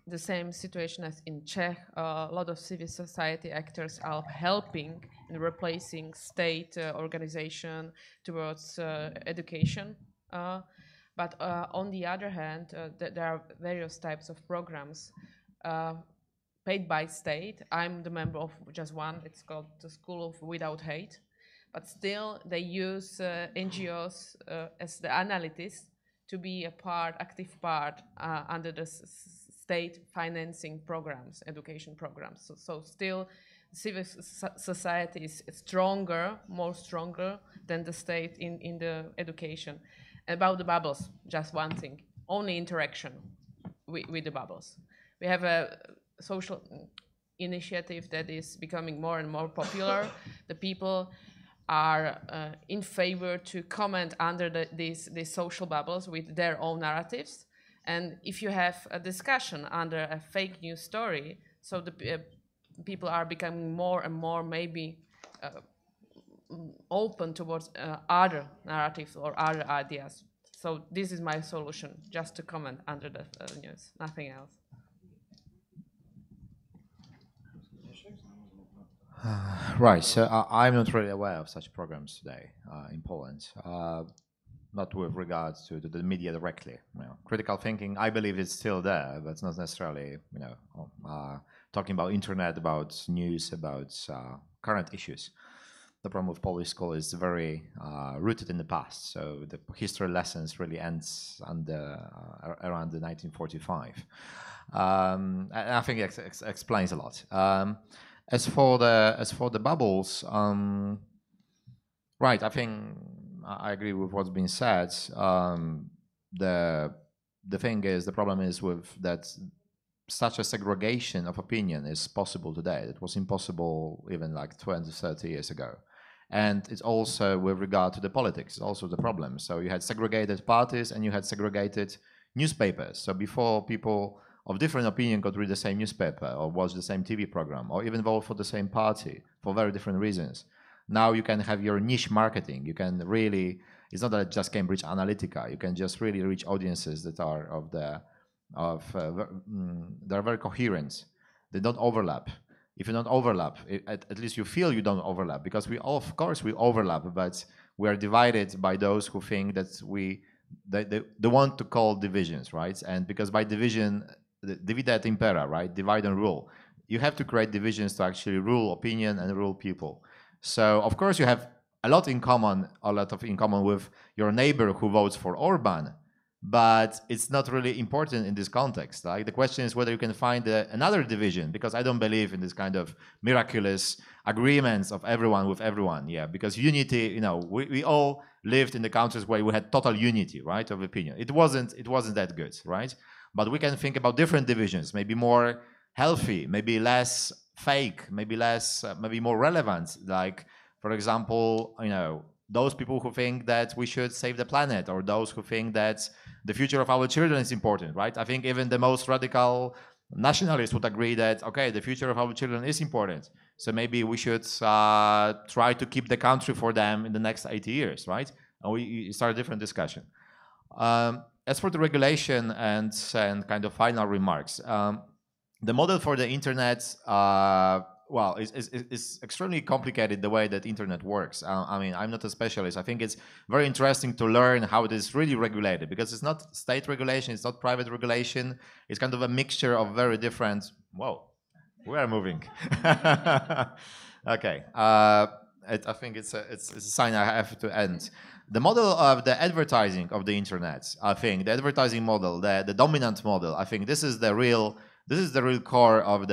The same situation as in Czech. A lot of civil society actors are helping in replacing state organization towards education. But on the other hand, there are various types of programs paid by state. I'm the member of just one. It's called the School of Without Hate. But still, they use NGOs as the analysts to be a active part under the state financing programs, education programs. So still, civil society is stronger, more stronger than the state in the education. About the bubbles, just one thing, only interaction with the bubbles. We have a social initiative that is becoming more and more popular. The people are in favor to comment under these social bubbles with their own narratives. And if you have a discussion under a fake news story, so the people are becoming more and more maybe open towards other narratives or other ideas. So this is my solution, just to comment under the news, nothing else. Right, so I'm not really aware of such programs today in Poland, not with regards to the media directly. Critical thinking, I believe it's still there, but it's not necessarily, talking about internet, about news, about current issues. The problem with Polish school is very rooted in the past, so the history lessons really ends around the 1945. And I think it explains a lot. As for the bubbles, right? I think I agree with what's been said. The problem is with that such a segregation of opinion is possible today. It was impossible even like 20, 30 years ago. And it's also with regard to the politics, also the problem. So you had segregated parties and you had segregated newspapers. So before, people of different opinion could read the same newspaper or watch the same TV program or even vote for the same party for very different reasons. Now you can have your niche marketing. You can really, it's not that just Cambridge Analytica. You can just really reach audiences that are they're very coherent. They don't overlap. If you don't overlap, at least you feel you don't overlap, because of course we overlap, but we are divided by those who think that they want to call divisions, right? And because by division, divide et impera, right? Divide and rule. You have to create divisions to actually rule opinion and rule people. So of course you have a lot in common with your neighbor who votes for Orban, but it's not really important in this context. Like the question is whether you can find another division, because I don't believe in this kind of miraculous agreements of everyone with everyone. Yeah, because unity, we all lived in the countries where we had total unity, right, of opinion. It wasn't that good, right? But we can think about different divisions, maybe more healthy, maybe less fake, maybe more relevant. Like, for example, those people who think that we should save the planet, or those who think that the future of our children is important, right? I think even the most radical nationalists would agree that, okay, the future of our children is important. So maybe we should try to keep the country for them in the next 80 years, right? And we start a different discussion. As for the regulation and kind of final remarks, the model for the internet, it's extremely complicated the way that internet works. I mean, I'm not a specialist. I think it's very interesting to learn how it is really regulated, because it's not state regulation, it's not private regulation. It's kind of a mixture of very different. Whoa, we are moving. Okay, I think it's a sign I have to end. The model of the advertising of the internet, I think the advertising model, the dominant model, I think this is the real core of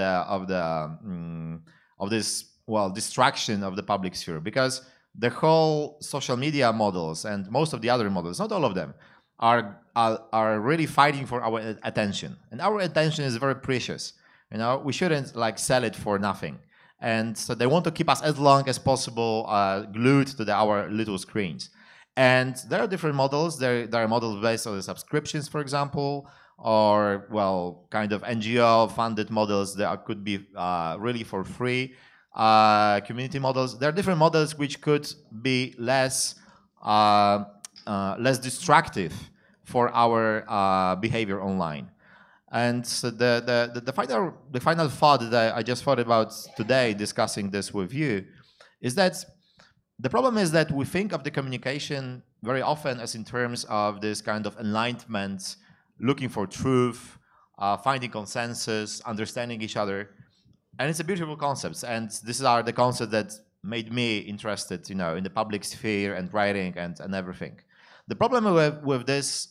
this distraction of the public sphere, because the whole social media models and most of the other models, not all of them, are really fighting for our attention, and our attention is very precious. We shouldn't sell it for nothing, and so they want to keep us as long as possible glued to our little screens. And there are different models. There are models based on the subscriptions, for example, or kind of NGO-funded models that could be really for free. Community models. There are different models which could be less less destructive for our behavior online. And so the final thought that I just thought about today discussing this with you is that the problem is that we think of the communication very often as in terms of this kind of enlightenment, looking for truth, finding consensus, understanding each other. And it's a beautiful concept. And these are the concepts that made me interested, in the public sphere and writing and everything. The problem with this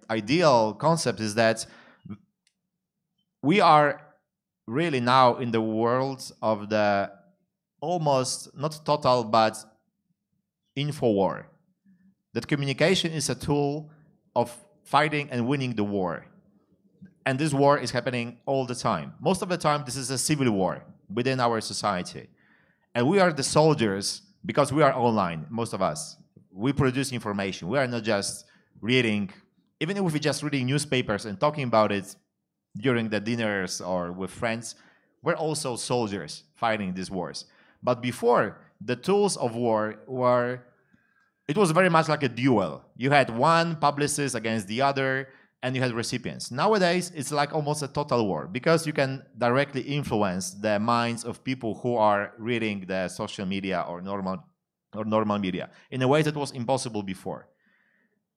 ideal concept is that we are really now in the world of the almost not total but info war. That communication is a tool of fighting and winning the war. And this war is happening all the time. Most of the time, this is a civil war within our society. And we are the soldiers because we are online, most of us. We produce information. We are not just reading, even if we're just reading newspapers and talking about it during the dinners or with friends, we're also soldiers fighting these wars. But before, the tools of war were, it was very much like a duel. You had one publicist against the other, and you had recipients. Nowadays, it's like almost a total war because you can directly influence the minds of people who are reading the social media or normal media in a way that was impossible before.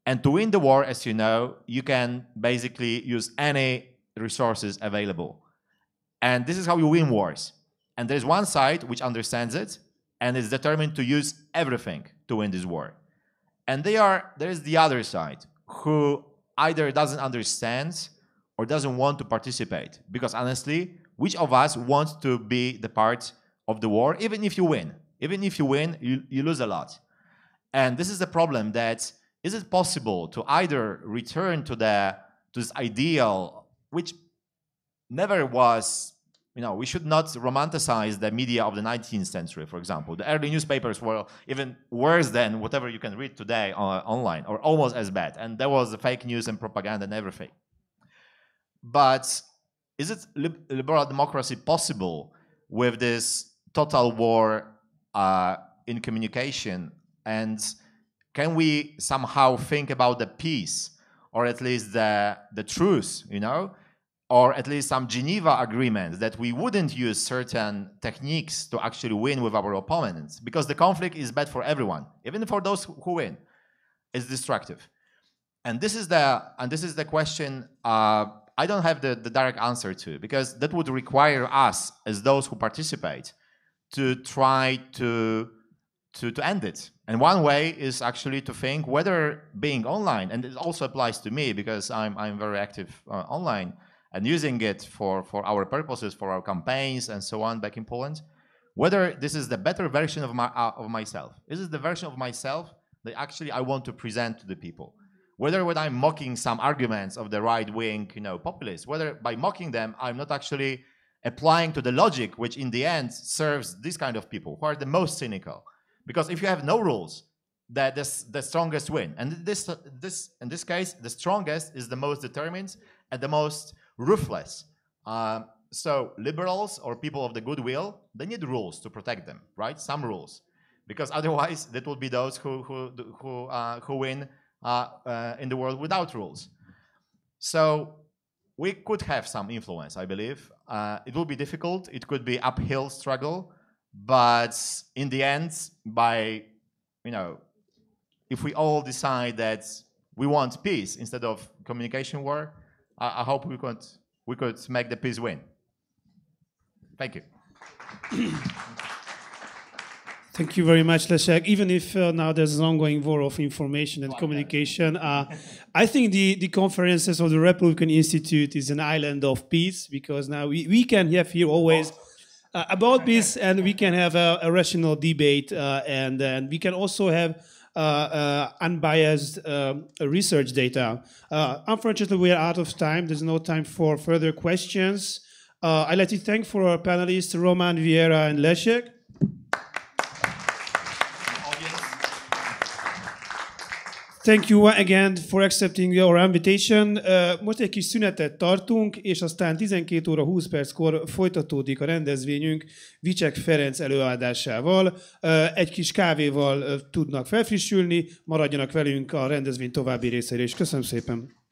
And to win the war, as you know, you can basically use any resources available. And this is how you win wars. And there's one side which understands it and is determined to use everything to win this war. And there is the other side who either doesn't understand or doesn't want to participate. Because honestly, which of us wants to be the part of the war, even if you win? Even if you win, you lose a lot. And this is the problem that, is it possible to either return to this ideal, which never was, we should not romanticize the media of the 19th century, for example. The early newspapers were even worse than whatever you can read today online, or almost as bad. And there was the fake news and propaganda and everything. But is it liberal democracy possible with this total war in communication? And can we somehow think about the peace, or at least the truth, or at least some Geneva agreements that we wouldn't use certain techniques to actually win with our opponents, because the conflict is bad for everyone, even for those who win. It's destructive. And this is the question I don't have the direct answer to, because that would require us, as those who participate, to try to end it. And one way is actually to think whether being online, and it also applies to me because I'm very active online, and using it for our purposes, for our campaigns and so on back in Poland, whether this is the better version of myself. Is it the version of myself that actually I want to present to the people? Whether when I'm mocking some arguments of the right-wing, populists, whether by mocking them, I'm not actually applying to the logic, which in the end serves this kind of people who are the most cynical. Because if you have no rules, the strongest win. And in this case, the strongest is the most determined and the most ruthless. So liberals or people of the goodwill, they need rules to protect them, right? Some rules, because otherwise that will be those who win in the world without rules. So we could have some influence, I believe. It will be difficult. It could be uphill struggle, but in the end, if we all decide that we want peace instead of communication war, I hope we could make the peace win. Thank you. Thank you very much, Leszek. Even if now there's an ongoing war of information and communication, I think the conferences of the Republican Institute is an island of peace, because now we can have here always about peace, and we can have a rational debate, and we can also have unbiased research data. Unfortunately, we are out of time. There's no time for further questions. I'd like to thank for our panelists, Roman, Vieira, and Leszek. Thank you again for accepting your invitation. Most egy kis szünetet tartunk, és aztán 12 óra 20 perckor folytatódik a rendezvényünk Vicek Ferenc előadásával. Egy kis kávéval tudnak felfrissülni, maradjanak velünk a rendezvény további részére is. Köszönöm szépen!